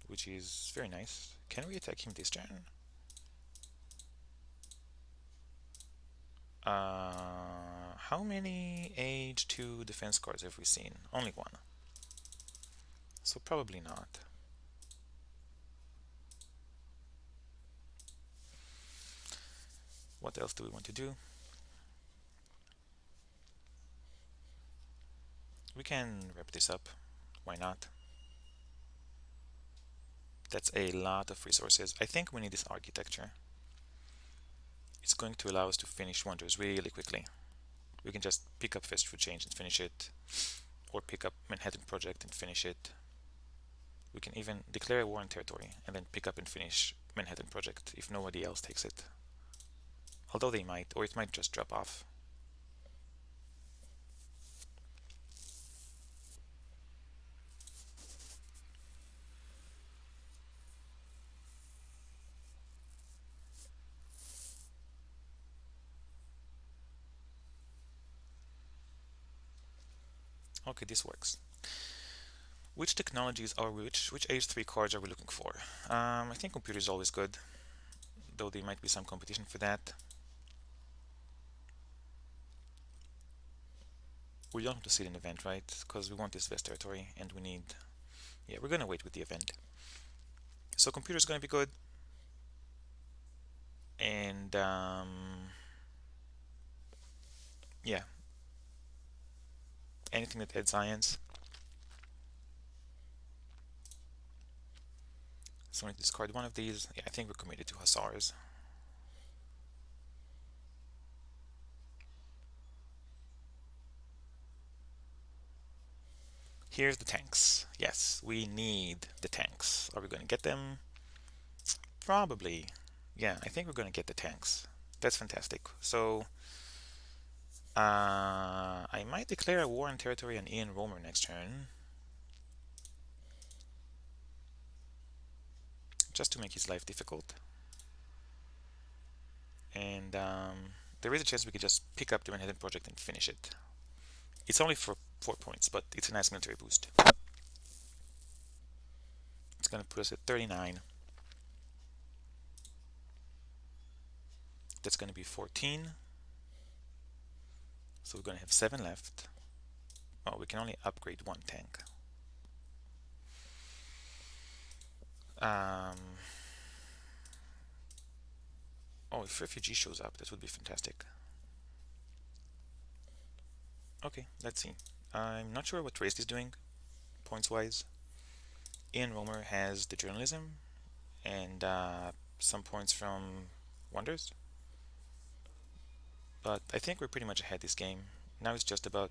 which is very nice. Can we attack him this turn? How many age 2 defense cards have we seen? Only one. So probably not. What else do we want to do? We can wrap this up. Why not? That's a lot of resources. I think we need this architecture. It's going to allow us to finish wonders really quickly. We can just pick up Fast Food Change and finish it, or pick up Manhattan Project and finish it. We can even declare a war on territory and then pick up and finish Manhattan Project if nobody else takes it. Although they might, or it might just drop off. Okay, this works. Which technologies are which age 3 cards are we looking for? I think computer is always good, though there might be some competition for that. We don't have to see an event, right? Because we want this vest territory and we need... Yeah, we're gonna wait with the event. So computer is gonna be good. And yeah, anything that adds science. So we need to discard one of these. Yeah, I think we're committed to Hussars. Here's the tanks. Yes, we need the tanks. Are we going to get them? Probably. Yeah, I think we're going to get the tanks. That's fantastic. So, I might declare a war on territory on Ian Romer next turn. Just to make his life difficult. And there is a chance we could just pick up the Manhattan Project and finish it. It's only for 4 points, but it's a nice military boost. It's going to put us at 39. That's going to be 14. So we're going to have 7 left. Oh, we can only upgrade 1 tank. Oh, if refugee shows up, that would be fantastic. Okay, let's see. I'm not sure what Race is doing, points-wise. Ian Romer has the journalism and some points from Wonders. But I think we're pretty much ahead this game. Now it's just about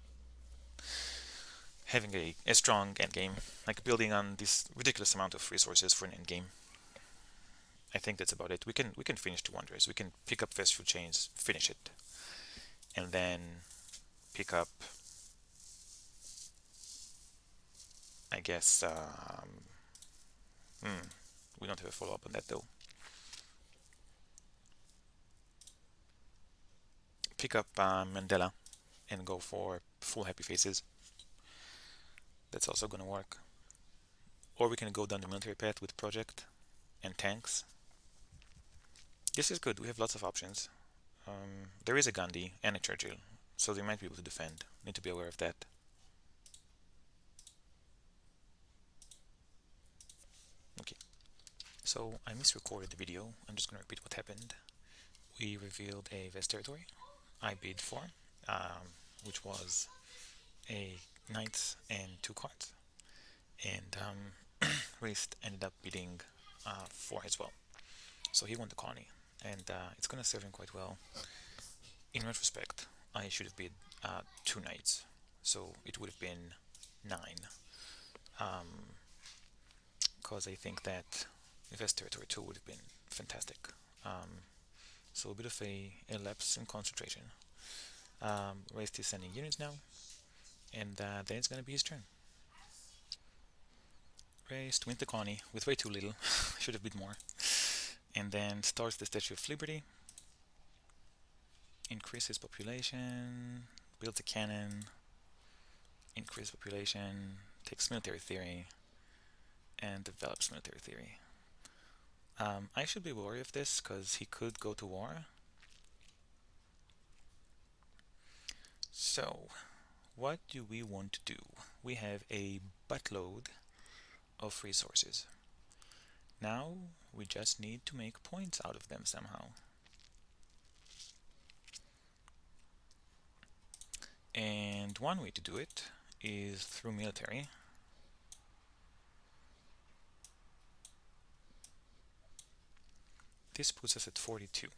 having a strong endgame, like building on this ridiculous amount of resources for an endgame. I think that's about it. We can finish the Wonders. We can pick up Fast Food Chains, finish it, and then pick up, I guess, we don't have a follow-up on that though. Pick up Mandela and go for full happy faces. That's also gonna work. Or we can go down the military path with Project and tanks. This is good. We have lots of options. There is a Gandhi and a Churchill, so they might be able to defend. Need to be aware of that. Okay, so I misrecorded the video. I'm just gonna repeat what happened. We revealed a Vest territory I bid for, which was a knight and 2 cards, and Rist ended up bidding 4 as well. So he won the colony. and it's gonna serve him quite well. In retrospect, I should have bid 2 knights, so it would have been 9. Because I think that Invest Territory 2 would have been fantastic. Um, so a bit of a lapse in concentration. Rest is sending units now, and then it's gonna be his turn. Raised, wins the colony with way too little. Should have bid more. And then starts the Statue of Liberty. Increases population. Builds a cannon. Increases population. Takes military theory. And develops military theory. I should be wary of this because he could go to war. So, what do we want to do? We have a buttload of resources. Now we just need to make points out of them somehow. And one way to do it is through military. This puts us at 42.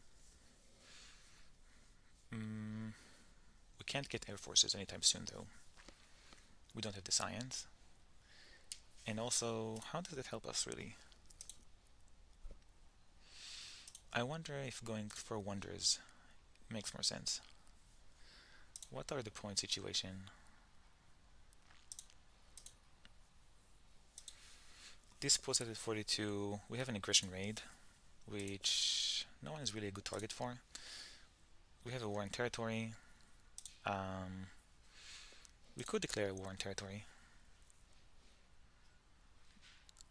We can't get air forces anytime soon though. We don't have the science. And also, how does that help us really? I wonder if going for wonders makes more sense. What are the point situation? This puts us at 42. We have an aggression raid, which no one is really a good target for. We have a war in territory. We could declare a war in territory.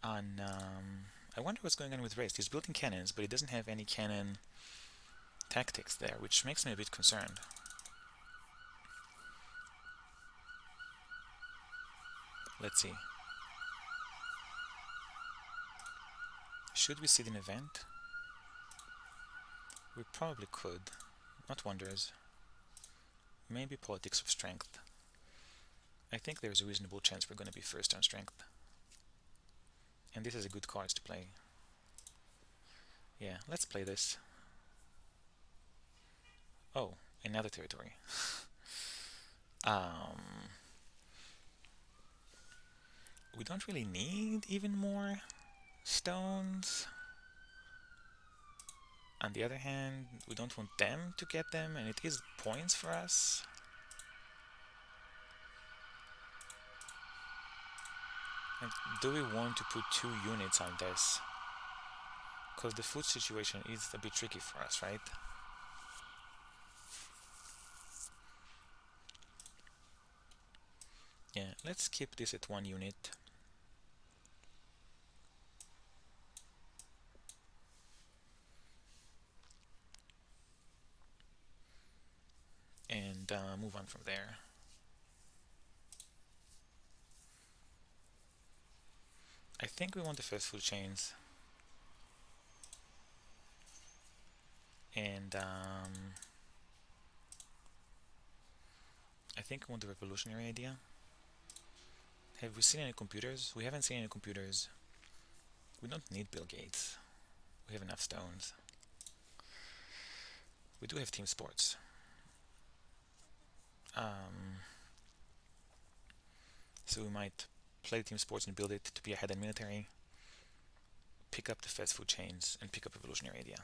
On I wonder what's going on with Race. He's building cannons, but he doesn't have any cannon tactics there, which makes me a bit concerned. Let's see. Should we seed an event? We probably could. Not wonders. Maybe politics of strength. I think there's a reasonable chance we're going to be first on strength. And this is a good card to play. Yeah, let's play this. Oh, another territory. We don't really need even more stones. On the other hand, we don't want them to get them, and it is points for us. And do we want to put 2 units on this? Because the food situation is a bit tricky for us, right? Yeah, let's keep this at 1 unit. And move on from there. I think we want the fast food chains. And I think we want the revolutionary idea. Have we seen any computers? We haven't seen any computers. We don't need Bill Gates. We have enough stones. We do have team sports. So we might play team sports and build it to be ahead in military, pick up the fast food chains, and pick up revolutionary idea.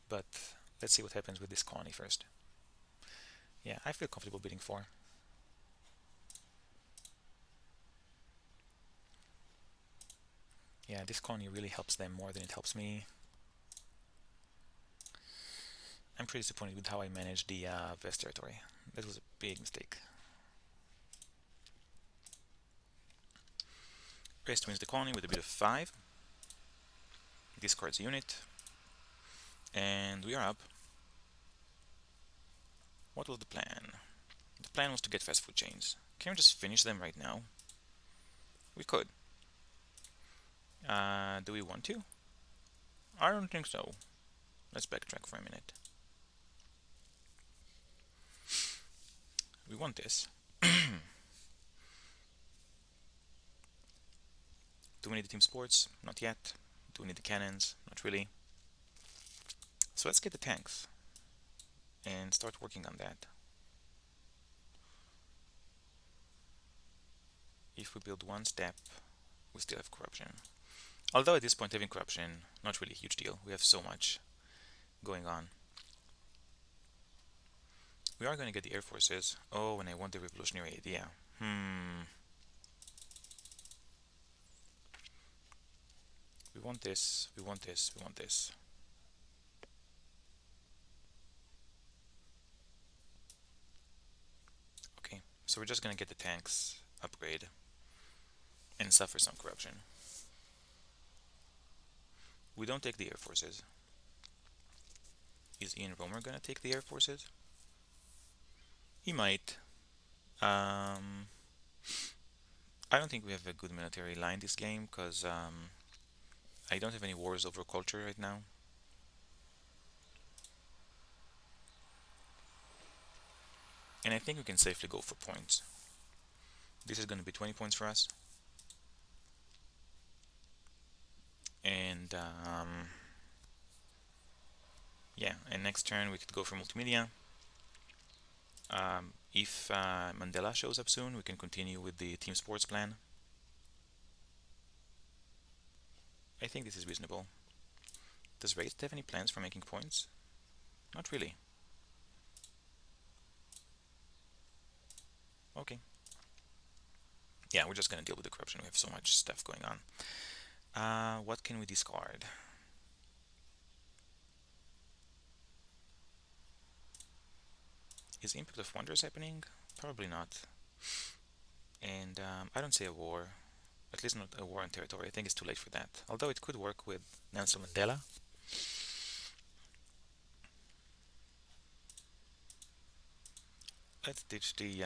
But let's see what happens with this colony first. Yeah, I feel comfortable bidding 4. Yeah, this colony really helps them more than it helps me. I'm pretty disappointed with how I managed the Vest territory. That was a big mistake. Rest wins the colony with a bid of 5. Discards a unit. And we are up. What was the plan? The plan was to get fast food chains. Can we just finish them right now? We could. Do we want to? I don't think so. Let's backtrack for a minute. We want this. Do we need the team sports? Not yet. Do we need the cannons? Not really. So let's get the tanks and start working on that. If we build one step, we still have corruption. Although at this point having corruption, not really a huge deal. We have so much going on. We are going to get the air forces. Oh, and I want the revolutionary idea. We want this, we want this, we want this. Okay, so we're just going to get the tanks upgrade and suffer some corruption. We don't take the air forces. Is Ian Romer going to take the air forces? He might. Um, I don't think we have a good military line this game because I don't have any wars over culture right now. And I think we can safely go for points. This is going to be 20 points for us. And yeah, and next turn we could go for multimedia. If Mandela shows up soon, we can continue with the team sports plan. I think this is reasonable. Does Race have any plans for making points? Not really. Okay. Yeah, we're just gonna deal with the corruption. We have so much stuff going on. What can we discard? Is Impact of Wonders happening? Probably not. And I don't see a war. At least not a war on territory. I think it's too late for that. Although it could work with Nelson Mandela. Let's ditch the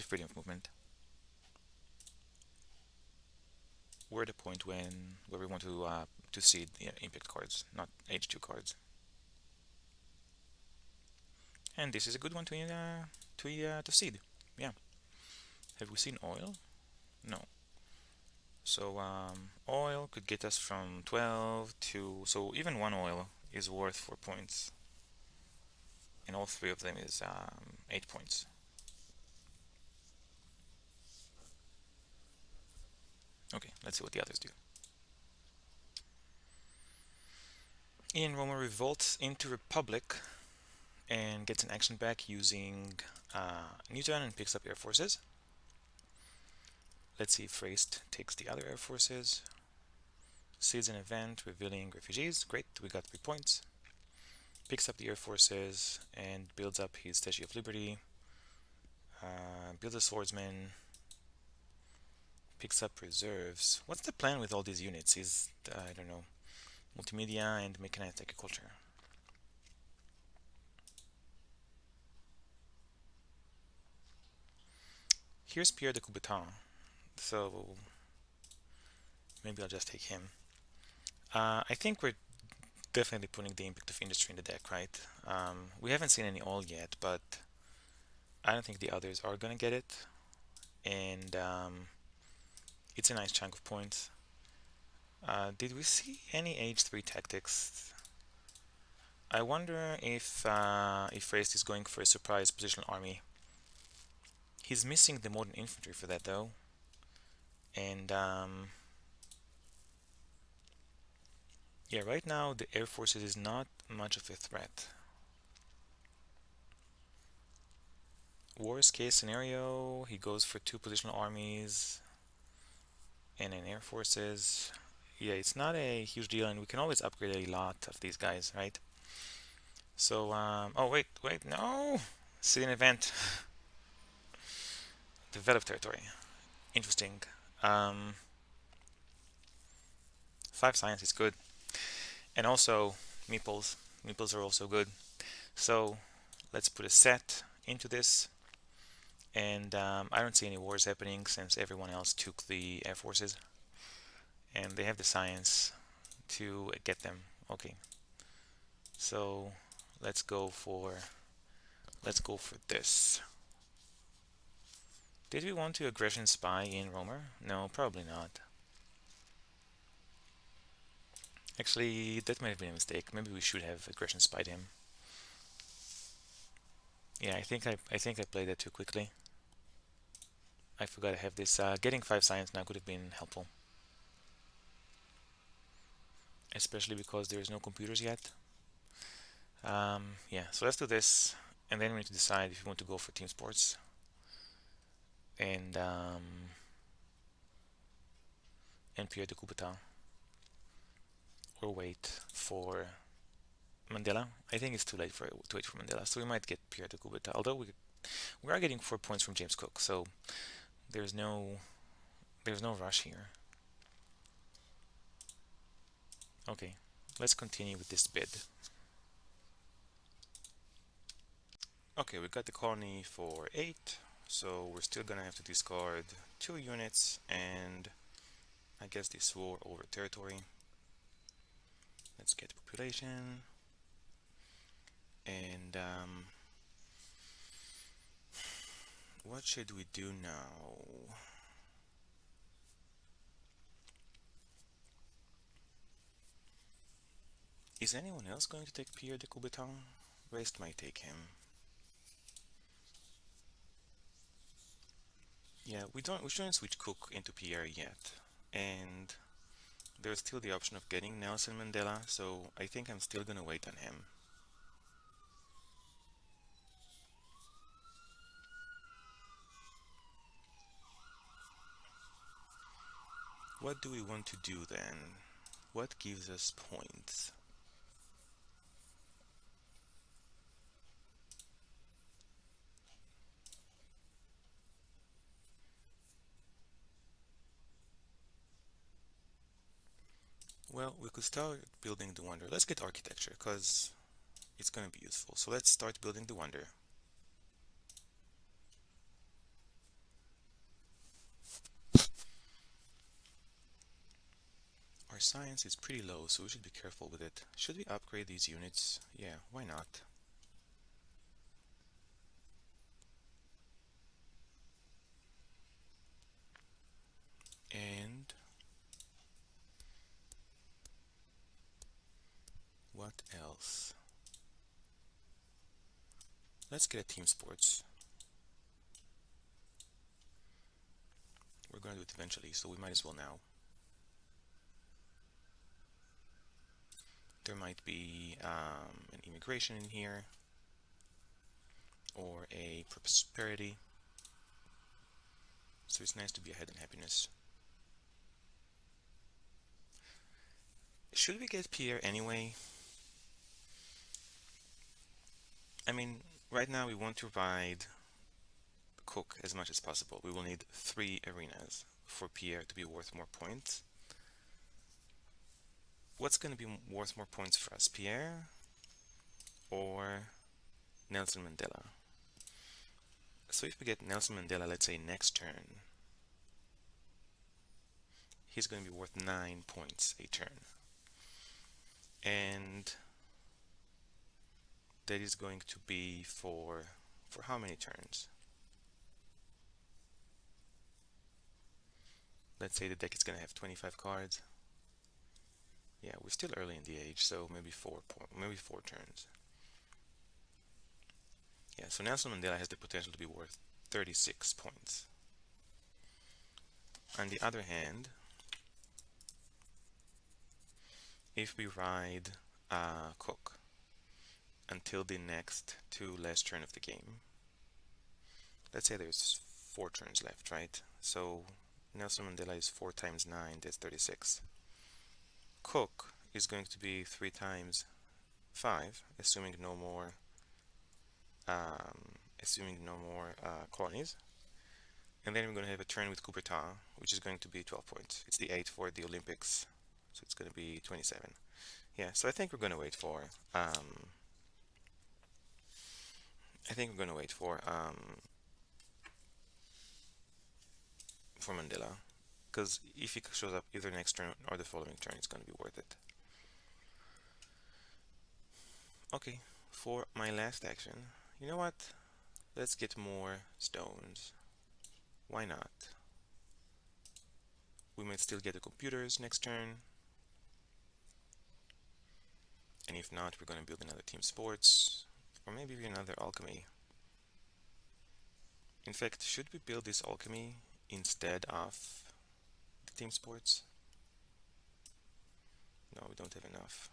freedom movement. We're at a point where we want to seed impact cards, not H2 cards. And this is a good one to seed. Yeah. Have we seen oil? No. So oil could get us from 12 to, so even one oil is worth 4 points, and all three of them is 8 points. Okay, let's see what the others do. Ian Romer revolts into Republic and gets an action back using Newton and picks up air forces. Let's see if Freist takes the other air forces. Sees an event revealing refugees. Great, we got 3 points. Picks up the air forces and builds up his Statue of Liberty. Builds a swordsman. Picks up reserves. What's the plan with all these units? Is I don't know, multimedia and mechanized agriculture. Here's Pierre de Coubertin, so maybe I'll just take him. I think we're definitely putting the impact of industry in the deck, right? We haven't seen any all yet, but I don't think the others are gonna get it, and it's a nice chunk of points. Did we see any H3 tactics? I wonder if Raist is going for a surprise positional army. He's missing the modern infantry for that though, and yeah, right now the air forces is not much of a threat. Worst case scenario, he goes for 2 positional armies and an air forces. Yeah, it's not a huge deal, and we can always upgrade a lot of these guys, right? So, oh wait, no! See an event. Develop territory. Interesting. 5 science is good. And also, meeples. Meeples are also good. So, let's put a set into this. And I don't see any wars happening since everyone else took the air forces. And they have the science to get them. Okay. So, let's go for this. Did we want to aggression spy in Romer? No, probably not. Actually, that might have been a mistake. Maybe we should have aggression spied him. Yeah, I think I played that too quickly. I forgot I have this. Getting 5 science now could have been helpful, especially because there's no computers yet. Yeah, so let's do this, and then we need to decide if we want to go for team sports and Pierre de Coubertin, or wait for Mandela. I think it's too late to wait for Mandela, so we might get Pierre de Coubertin. Although we are getting 4 points from James Cook, so there's no there's no rush here. Okay, let's continue with this bid. Okay, we got the colony for 8, so we're still gonna have to discard 2 units, and I guess they swore over territory. Let's get population, and what should we do now? Is anyone else going to take Pierre de Coubertin? Rest might take him. Yeah, we shouldn't switch Cook into Pierre yet. And there's still the option of getting Nelson Mandela, so I think I'm still gonna wait on him. What do we want to do then? What gives us points? Well, we could start building the wonder. Let's get architecture, because it's gonna be useful. So let's start building the wonder. Our science is pretty low, so we should be careful with it. Should we upgrade these units? Yeah, why not? And what else? Let's get a team sports. We're gonna do it eventually, so we might as well now. There might be an immigration in here, or a prosperity. So it's nice to be ahead in happiness. Should we get Pierre anyway? I mean, right now we want to ride Cook as much as possible. We will need 3 arenas for Pierre to be worth more points. What's going to be worth more points for us, Pierre or Nelson Mandela? So if we get Nelson Mandela, let's say next turn, he's going to be worth 9 points a turn. And that is going to be for how many turns? Let's say the deck is going to have 25 cards. Yeah, we're still early in the age, so maybe 4 turns. Yeah, so Nelson Mandela has the potential to be worth 36 points. On the other hand, if we ride Cook until the next 2 last turn of the game, let's say there's 4 turns left, right? So Nelson Mandela is 4 times 9, that's 36. Cook is going to be 3 times 5, assuming no more colonies. And then we're going to have a turn with Coubertin, which is going to be 12 points. It's the 8 for the Olympics, so it's going to be 27. Yeah, so I think we're going to wait for Mandela, because if he shows up either next turn or the following turn, it's going to be worth it. Okay, for my last action, you know what? Let's get more stones. Why not? We might still get the computers next turn. And if not, we're going to build another team sports, or maybe another alchemy. In fact, should we build this alchemy instead of the team sports? No, we don't have enough.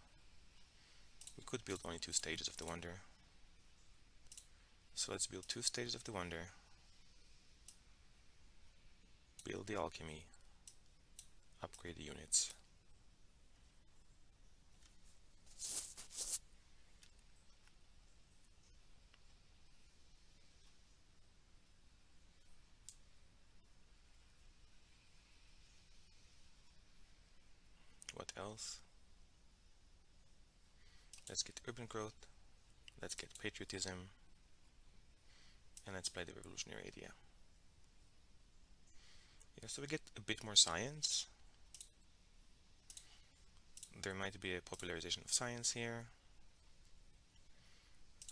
We could build only 2 stages of the wonder. So let's build 2 stages of the wonder, build the alchemy, upgrade the units. What else? Let's get urban growth, let's get patriotism, and let's play the revolutionary idea. Yeah, so we get a bit more science. There might be a popularization of science here.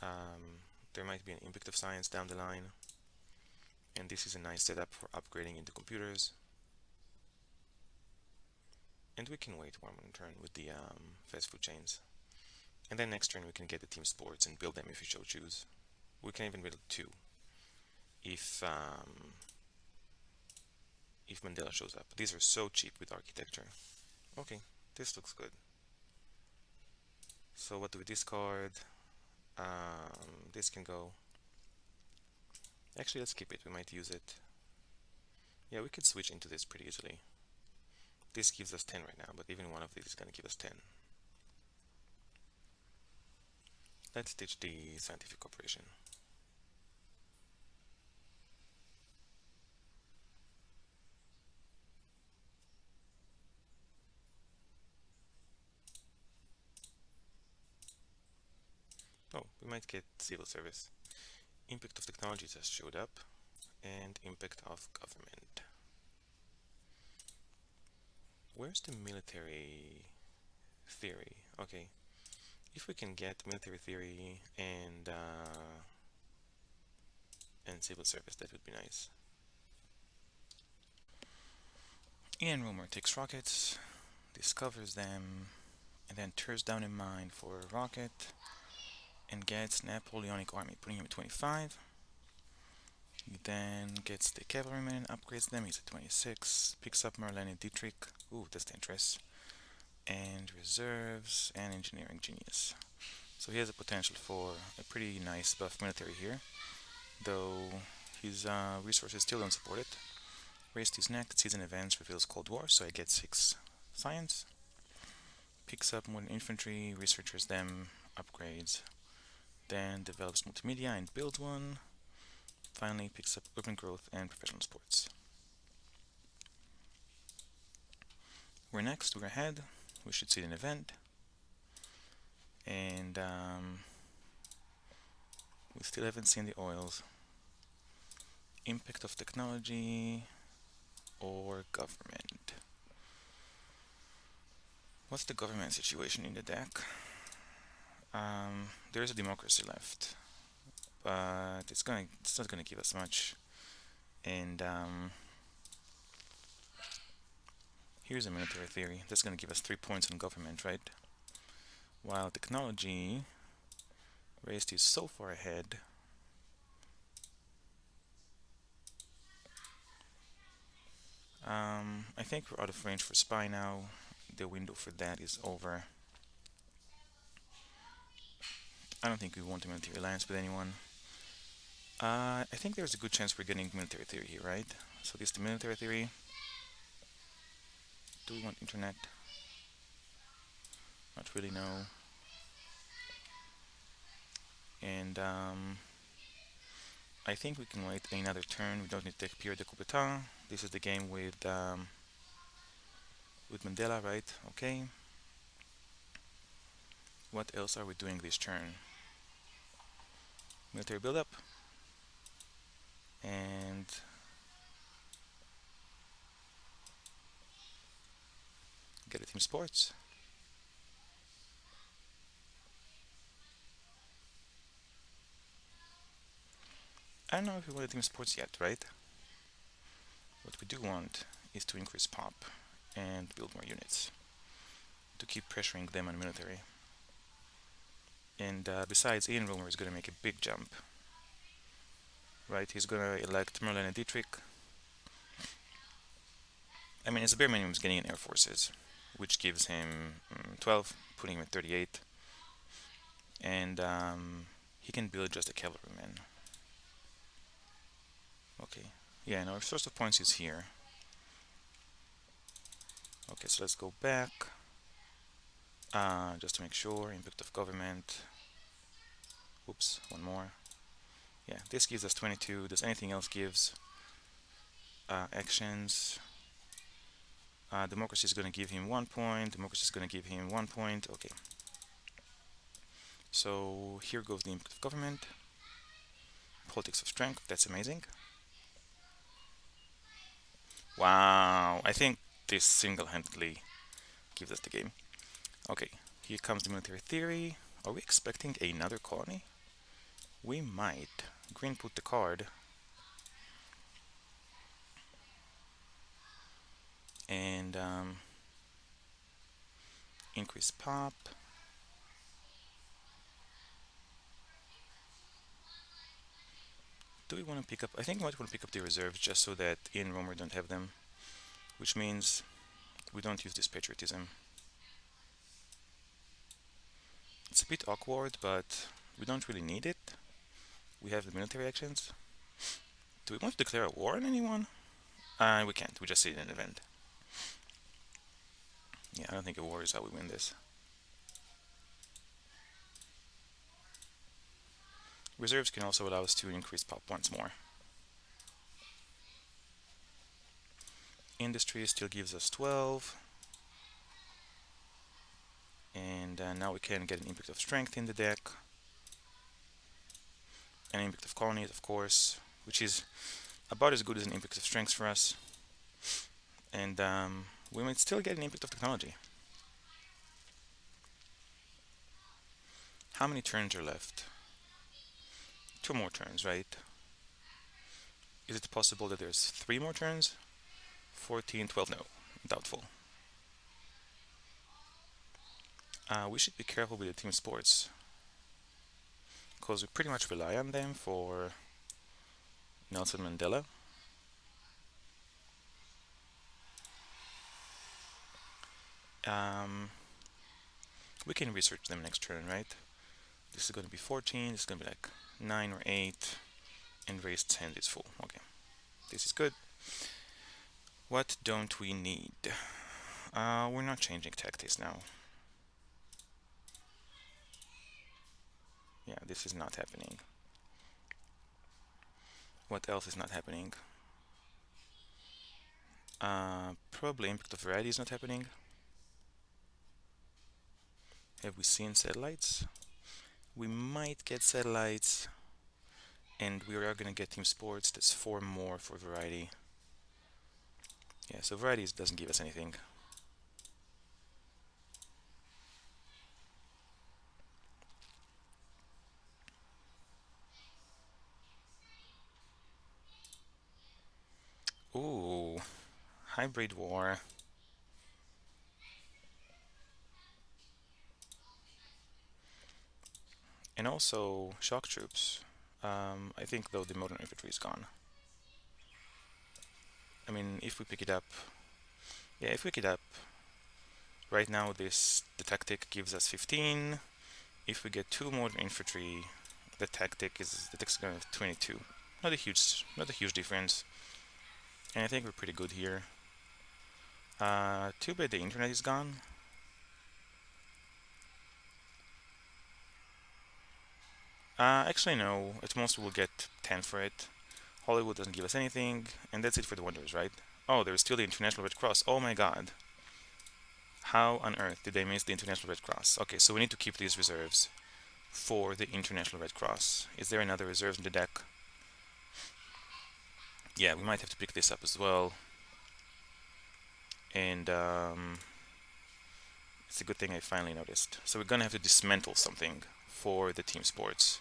There might be an impact of science down the line. And this is a nice setup for upgrading into computers. And we can wait one more turn with the fast food chains. And then next turn we can get the team sports and build them if we so choose. We can even build 2 if Mandela shows up. These are so cheap with architecture. Okay, this looks good. So what do we discard? This can go. Actually, let's keep it. We might use it. Yeah, we could switch into this pretty easily. This gives us 10 right now, but even one of these is going to give us 10. Let's ditch the scientific corporation. Oh, we might get civil service. Impact of technology just showed up, and impact of government. Where's the military theory? Okay, if we can get military theory and civil service, that would be nice. Ian Romer takes rockets, discovers them, and then tears down a mine for a rocket, and gets Napoleonic army, putting him at 25. He then gets the cavalrymen and upgrades them. He's at 26. Picks up Marlene Dietrich. Ooh, that's dangerous. And reserves and engineering genius. So he has a potential for a pretty nice buff military here, though his resources still don't support it. Raised his neck, season events, reveals Cold War, so I get 6 science. Picks up modern infantry, researches them, upgrades, then develops multimedia and builds one. Finally picks up urban growth and professional sports. We're next, we're ahead. We should see an event. And we still haven't seen the oils. Impact of technology or government. What's the government situation in the deck? There is a democracy left, but it's not gonna give us much. And here's a military theory. That's gonna give us 3 points on government, right? While technology raised is so far ahead. I think we're out of range for spy now. The window for that is over. I don't think we want a military alliance with anyone. I think there's a good chance we're getting military theory here, right? So this is the military theory. Do we want internet? Not really, no. And I think we can wait another turn. We don't need to take period de coup d'etat. This is the game with Mandela, right? Okay. What else are we doing this turn? Military buildup. And get a team sports. I don't know if we want a team sports yet, right? What we do want is to increase pop and build more units to keep pressuring them on military. And besides, Ian Romer is going to make a big jump, right? He's going to elect Marlene Dietrich. I mean, as a bare minimum, he's getting an Air Forces, which gives him 12, putting him at 38. And he can build just a cavalryman. Okay. Yeah, no, our source of points is here. Okay, so let's go back. Just to make sure, impact of government. Oops, one more. Yeah, this gives us 22. Does anything else gives? Actions. Democracy is going to give him 1 point. Democracy is going to give him 1 point. Okay. So here goes the impact of government. Politics of strength. That's amazing. Wow. I think this single-handedly gives us the game. Okay. Here comes the military theory. Are we expecting another colony? We might. Green put the card. And increase pop. Do we want to pick up? I think we might want to pick up the reserves just so that Ian Romer don't have them, which means we don't use this patriotism. It's a bit awkward, but we don't really need it. We have the military actions. Do we want to declare a war on anyone? We can't. We just see it in an event. Yeah, I don't think a war is how we win this. Reserves can also allow us to increase pop once more. Industry still gives us 12. And now we can get an impact of strength in the deck. An impact of colonies, of course, which is about as good as an impact of strength for us. And we might still get an impact of technology. How many turns are left? 2 more turns, right? Is it possible that there's 3 more turns? 14, 12, no. Doubtful. We should be careful with the team sports, because we pretty much rely on them for Nelson Mandela. We can research them next turn, right? This is going to be 14, this is going to be like 9 or 8, and raised hand is full. Okay, this is good. What don't we need? We're not changing tactics now. Yeah, this is not happening. What else is not happening? Probably impact of variety is not happening. Have we seen satellites? We might get satellites, and we are going to get team sports. That's 4 more for variety. Yeah, so variety doesn't give us anything. Ooh, hybrid war. And also shock troops. I think though the modern infantry is gone. I mean, if we pick it up, yeah, if we pick it up, right now the tactic gives us 15. If we get 2 modern infantry, the tactic's going to have 22. Not a huge difference. And I think we're pretty good here. Too bad the internet is gone. Actually no, at most we'll get 10 for it. Hollywood doesn't give us anything, and that's it for the Wonders, right? Oh, there's still the International Red Cross. Oh my god. How on earth did they miss the International Red Cross? Okay, so we need to keep these reserves for the International Red Cross. Is there another reserve in the deck? Yeah, we might have to pick this up as well. And it's a good thing I finally noticed. So we're gonna have to dismantle something for the team sports.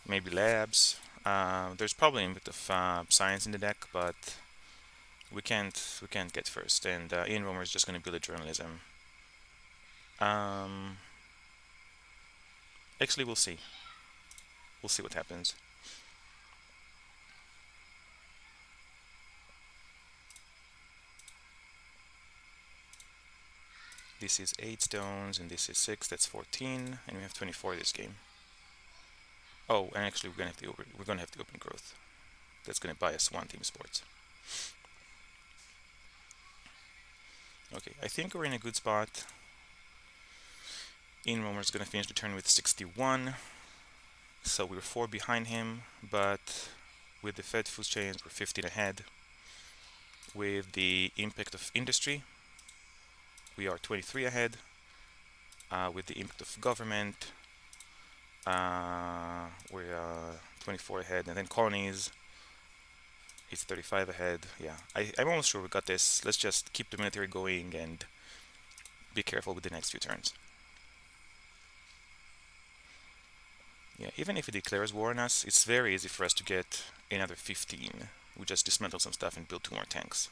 Maybe labs. There's probably a bit of science in the deck, but we can't get first. And Ian Romer is just gonna build a journalism. Actually, we'll see. We'll see what happens. This is 8 stones, and this is 6. That's 14, and we have 24 this game. Oh, and actually, we're gonna have the open growth. That's gonna buy us one team sports. Okay, I think we're in a good spot. Ian Romer's gonna finish the turn with 61, so we're 4 behind him, but with the Fed food chains, we're 15 ahead. With the impact of industry, we are 23 ahead. With the impact of government, we're 24 ahead, and then colonies, it's 35 ahead. Yeah, I'm almost sure we got this. Let's just keep the military going and be careful with the next few turns. Yeah, even if he declares war on us, it's very easy for us to get another 15. We just dismantle some stuff and build 2 more tanks.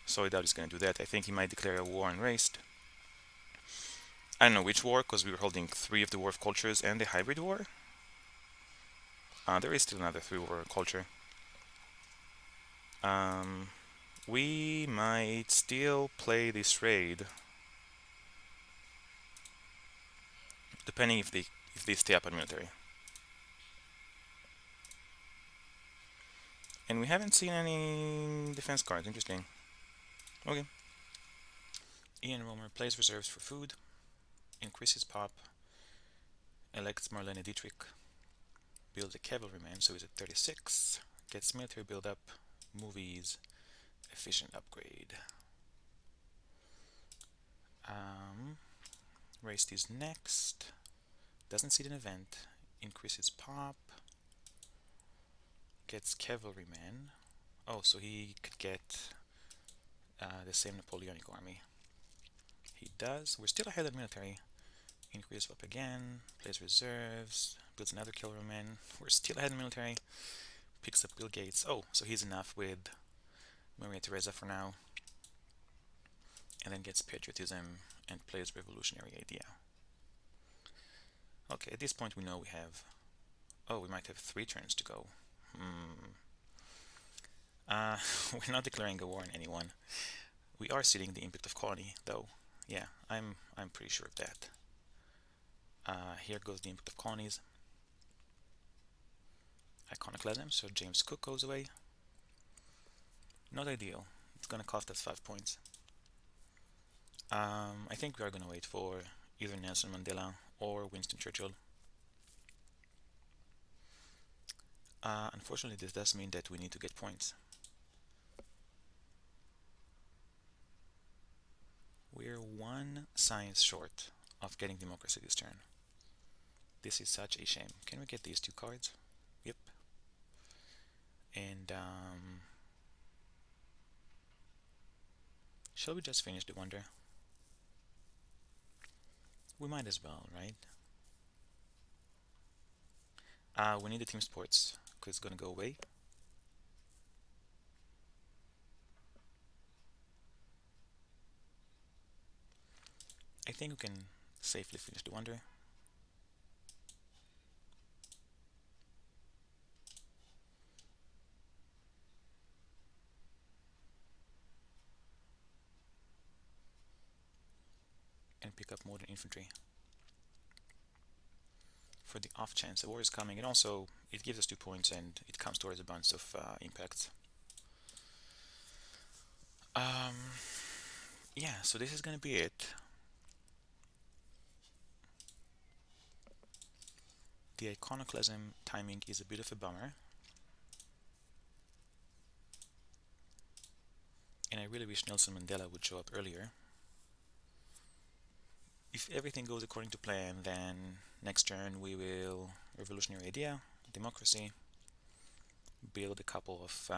So I doubt he's gonna do that. I think he might declare a war on Raced. I don't know which war, because we were holding 3 of the War of Cultures and the Hybrid War. There is still another 3 war culture. Um, we might still play this raid, depending if they stay up on military. And we haven't seen any defense cards. Interesting. Okay. Ian Romer plays reserves for food, increases pop, elects Marlene Dietrich, builds a cavalryman, so he's at 36, gets military build up, movies, efficient upgrade. Um, Raced is next, doesn't see an event, increases pop, gets cavalryman. Oh, so he could get the same Napoleonic army. He does. We're still ahead of military. Increase up again, plays reserves, builds another cavalryman. We're still ahead of military. Picks up Bill Gates. Oh, so he's enough with Maria Theresa for now. And then gets patriotism and plays revolutionary idea. Okay, at this point we know we have. Oh, we might have 3 turns to go. Uh, we're not declaring a war on anyone. We are sealing the impact of colony, though. Yeah, I'm pretty sure of that. Here goes the impact of colonies. Iconoclasm, so James Cook goes away. Not ideal. It's gonna cost us 5 points. I think we are gonna wait for either Nelson Mandela or Winston Churchill. Unfortunately, this does mean that we need to get points. We're 1 science short of getting democracy this turn. This is such a shame. Can we get these 2 cards? Yep. And shall we just finish the wonder? We might as well, right? We need the team sports because it's gonna go away. I think we can safely finish the wonder. And pick up modern infantry. For the off chance the war is coming, and also it gives us 2 points and it counts towards a bunch of impacts. Yeah, so this is gonna be it. The iconoclasm timing is a bit of a bummer. And I really wish Nelson Mandela would show up earlier. If everything goes according to plan, then next turn we will revolutionary idea, democracy, build a couple of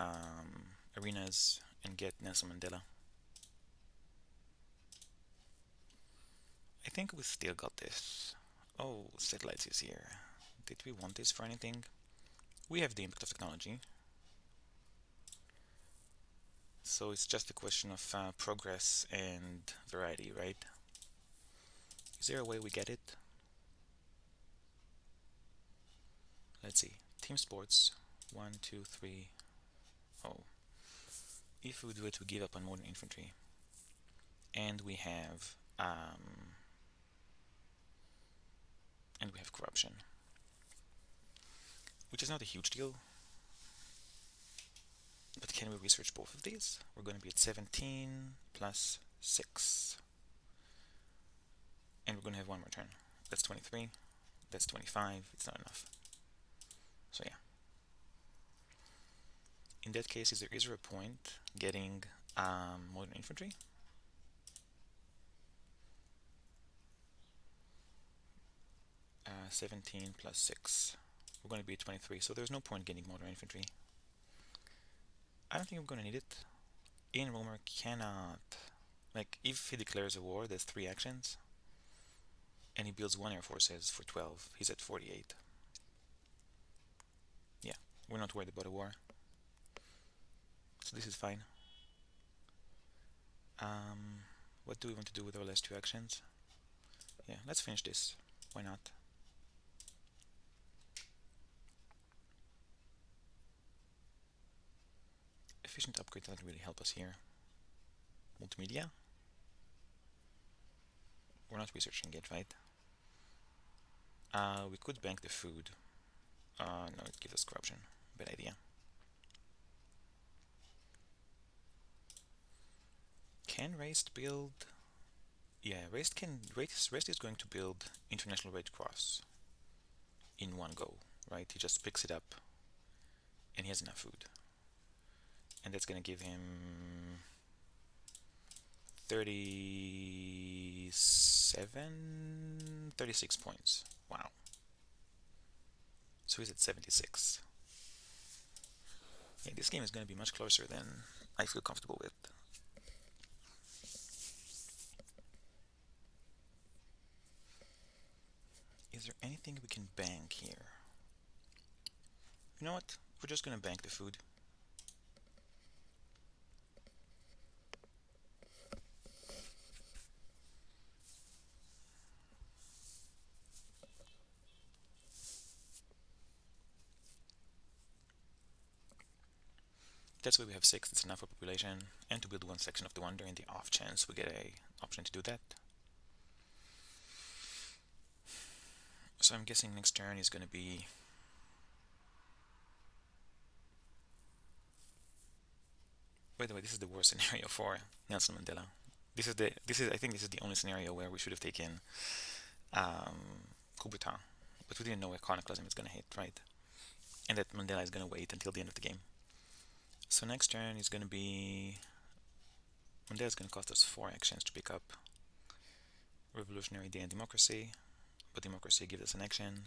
arenas, and get Nelson Mandela. I think we still got this. Oh, satellites is here. Did we want this for anything? We have the impact of technology. So it's just a question of progress and variety, right? Is there a way we get it? let's see, team sports, 1, 2, 3. Oh, if we do it, we give up on modern infantry, and we have corruption, which is not a huge deal. But can we research both of these? We're going to be at 17 plus 6, and we're going to have one more turn. That's 23. That's 25. It's not enough. So yeah. In that case, is there a point getting modern infantry? 17 plus 6. We're going to be at 23, so there's no point getting modern infantry. I don't think I'm going to need it. Ian Romer cannot... Like, if he declares a war, there's 3 actions, and he builds 1 air forces for 12. He's at 48. Yeah, we're not worried about a war. So this is fine. What do we want to do with our last 2 actions? Yeah, let's finish this. Why not? Efficient upgrade doesn't really help us here. Multimedia? We're not researching it, right? We could bank the food. No, it gives us corruption. Bad idea. Can Raced build... Yeah, Raced is going to build International Red Cross in one go, right? He just picks it up and he has enough food. And that's going to give him 36 points. Wow. So he's at 76. Yeah, this game is going to be much closer than I feel comfortable with. Is there anything we can bank here? You know what? We're just going to bank the food. That's why we have 6, it's enough for population, and to build 1 section of the wonder in the off chance we get a option to do that. So I'm guessing next turn is going to be... By the way, this is the worst scenario for Nelson Mandela. I think this is the only scenario where we should have taken Kubuta, but we didn't know Iconoclasm is going to hit, right? And that Mandela is going to wait until the end of the game. So next turn is going to be... Mandela is going to cost us 4 actions to pick up Revolutionary Day and Democracy, but Democracy gives us an action,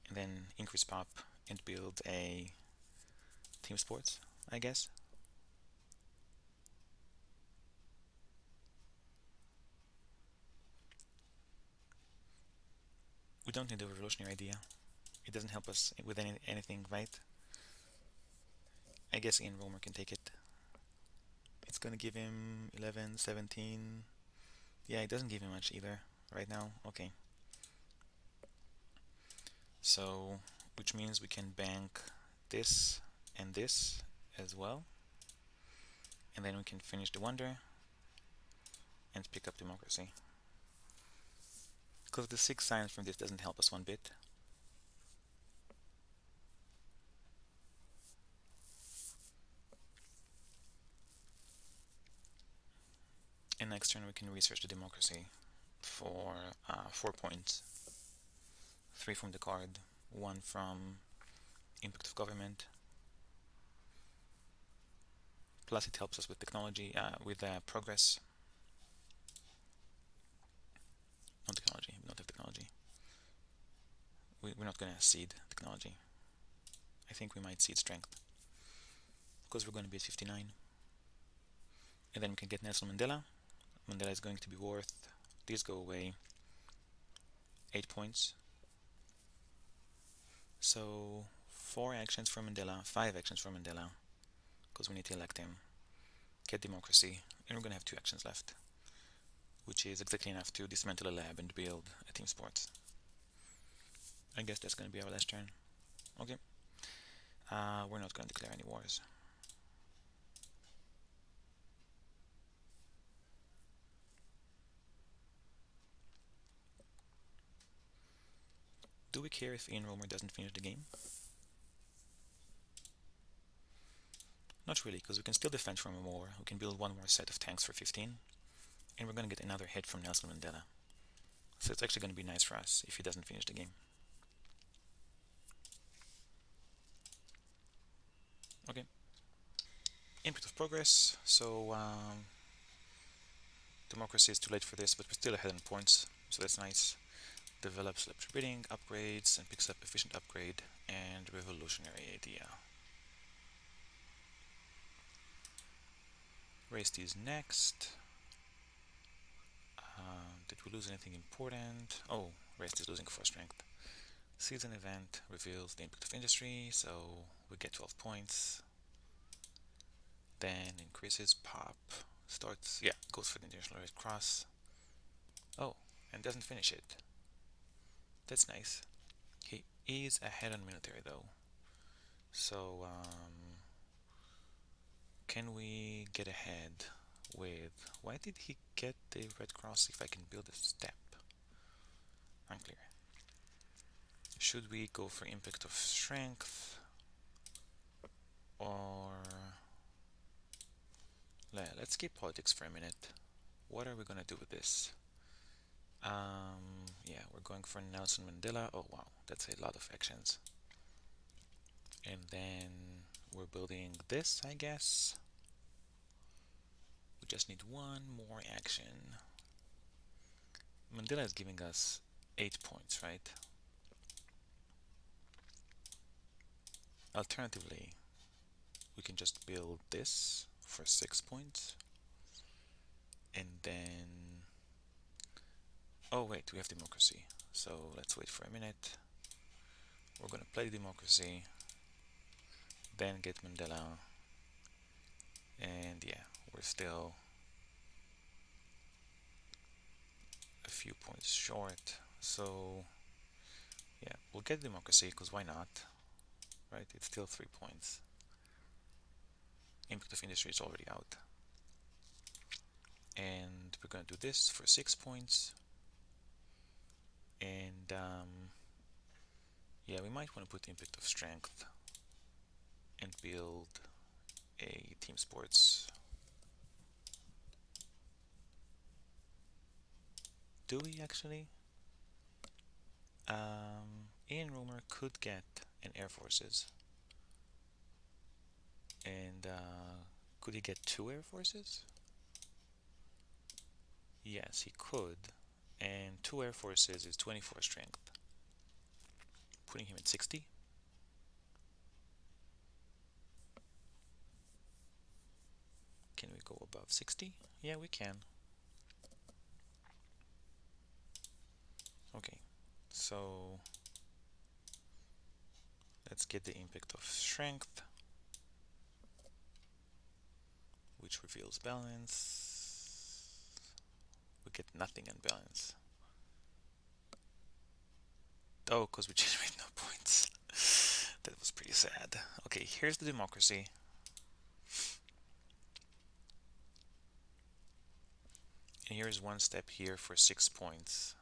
and then increase pop and build a Team Sports, I guess. We don't need the Revolutionary Idea. It doesn't help us with anything, right? I guess Ian Romer can take it. It's gonna give him 11, 17. Yeah, it doesn't give him much either right now. Okay. So, which means we can bank this and this as well. And then we can finish the wonder and pick up Democracy. Because the 6 science from this doesn't help us one bit. And next turn we can research the Democracy for 4 points. 3 from the card, 1 from Impact of Government. Plus it helps us with technology, with progress. Not technology, we don't have technology. We're not gonna seed technology. I think we might seed strength, because we're going to be at 59. And then we can get Nelson Mandela. Mandela is going to be worth, these go away, 8 points. So 4 actions for Mandela, 5 actions for Mandela, because we need to elect him, get Democracy, and we're going to have 2 actions left, which is exactly enough to dismantle a lab and build a Team Sports. I guess that's gonna be our last turn. Okay. We're not gonna declare any wars. Do we care if Ian Romer doesn't finish the game? Not really, because we can still defend from a war. We can build one more set of tanks for 15, and we're gonna get another hit from Nelson Mandela. So it's actually gonna be nice for us if he doesn't finish the game. Okay. Input of progress. So democracy is too late for this, but we're still ahead in points, so that's nice. Develops celebrity breeding, upgrades, and picks up efficient upgrade and revolutionary idea. Race these next. Did we lose anything important? Oh, race is losing 4 strength. Season event reveals the impact of industry, so we get 12 points. Then increases pop. Starts, yeah, goes for the International Red Cross. Oh, and doesn't finish it. That's nice. He is ahead on military though. So, can we get ahead with... Why did he get the Red Cross if I can build a step? Unclear. Should we go for impact of strength? Or... Let's skip politics for a minute. What are we gonna do with this? Yeah, we're going for Nelson Mandela. Oh wow, that's a lot of actions. And then we're building this, I guess. We just need one more action. Mandela is giving us 8 points, right? Alternatively, we can just build this for 6 points. And then... Oh wait, we have democracy. So let's wait for a minute. We're gonna play democracy, then get Mandela. And yeah, we're still a few points short. So yeah, we'll get democracy, because why not? Right, it's still 3 points. Impact of industry is already out. And we're gonna do this for 6 points. And yeah, we might want to put impact of strength and build a team sports. Do we actually? Ian Romer could get an Air Forces. And could he get 2 Air Forces? Yes, he could. And 2 Air Forces is 24 strength. Putting him at 60. Can we go above 60? Yeah, we can. Okay, so let's get the impact of strength, which reveals balance. We get nothing in balance. Oh, because we generate no points. That was pretty sad. Okay, here's the democracy. And here's one step here for 6 points.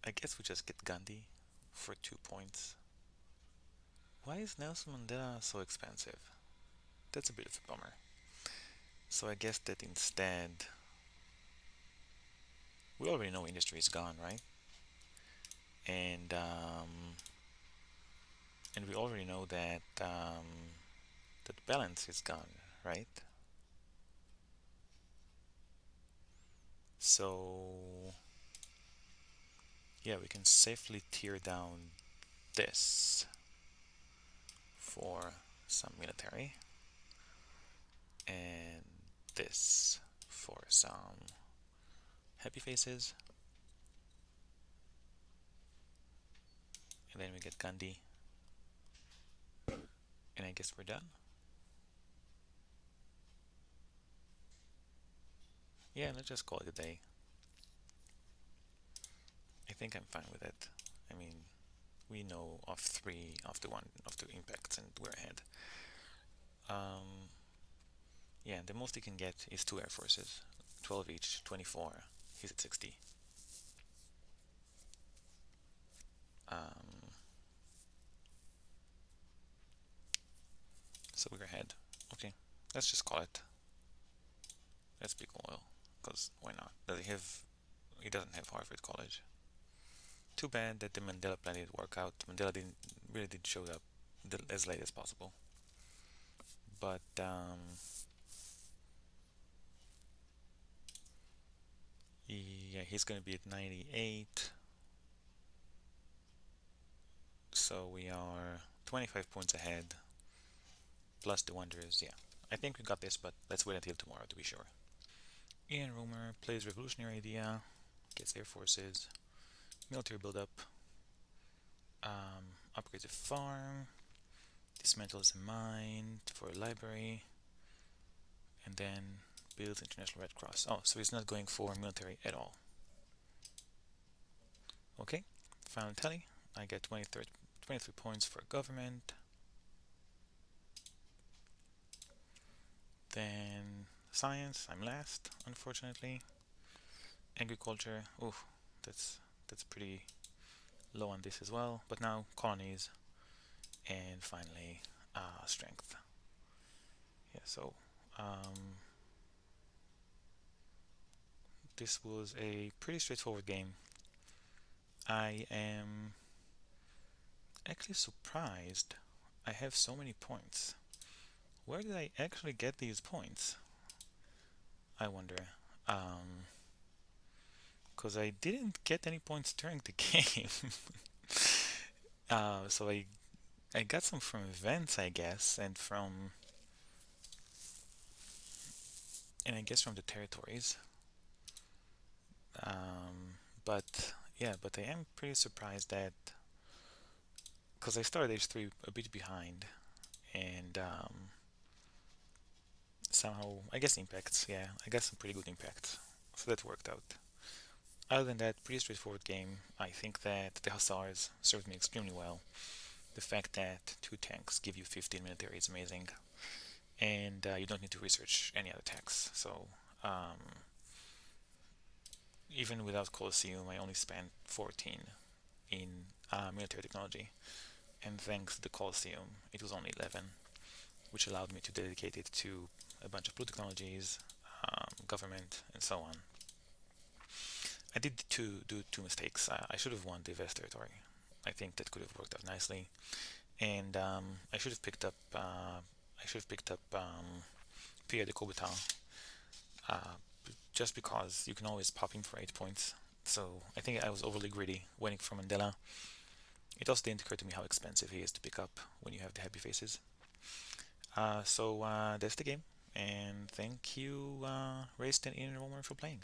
I guess we just get Gandhi for 2 points. Why is Nelson Mandela so expensive? That's a bit of a bummer. So I guess that instead... We already know industry is gone, right? And we already know that that balance is gone, right? So yeah, we can safely tear down this for some military, and this for some happy faces, and then we get Gandhi, and I guess we're done. Yeah, let's just call it a day. think I'm fine with it. I mean, we know of three of the impacts, and we're ahead. Um, yeah, the most he can get is two air forces, 12 each, 24. He's at 60. Um, so we're ahead. Okay, let's just call it. Let's pick oil, because why not? Does he have? He doesn't have Harvard College. Too bad that the Mandela plan didn't work out. Mandela didn't really did show up as late as possible. But yeah, he's gonna be at 98. So we are 25 points ahead, plus the Wanderers. Yeah, I think we got this, but let's wait until tomorrow to be sure. Ian Romer plays Revolutionary Idea, gets Air Forces, military buildup, upgrades a farm, dismantles a mine for a library, and then builds International Red Cross. Oh, so he's not going for military at all. Okay, final tally. I get 23 points for government. Then science, I'm last, unfortunately. Agriculture, oh, that's pretty low on this as well. But now colonies, and finally strength. Yeah, so um, this was a pretty straightforward game. I am actually surprised I have so many points. Where did I actually get these points? I wonder. Um, because I didn't get any points during the game. So I got some from events, I guess, and I guess from the territories. Um, but yeah, but I am pretty surprised that because I started H3 a bit behind, and somehow I guess impacts. Yeah, I got some pretty good impacts, so that worked out. Other than that, pretty straightforward game. I think that the Hussars served me extremely well. The fact that two tanks give you 15 military is amazing, and you don't need to research any other tanks. So even without Colosseum, I only spent 14 in military technology, and thanks to the Colosseum, it was only 11, which allowed me to dedicate it to a bunch of blue technologies, government, and so on. I did do two mistakes. I should have won the Vest territory. I think that could have worked out nicely, and I should have picked up. I should have picked up Pierre de Coubertin, uh, just because you can always pop him for 8 points. So I think I was overly greedy winning from Mandela. It also didn't occur to me how expensive he is to pick up when you have the happy faces. So that's the game, and thank you, Raced and Ian Romer, for playing.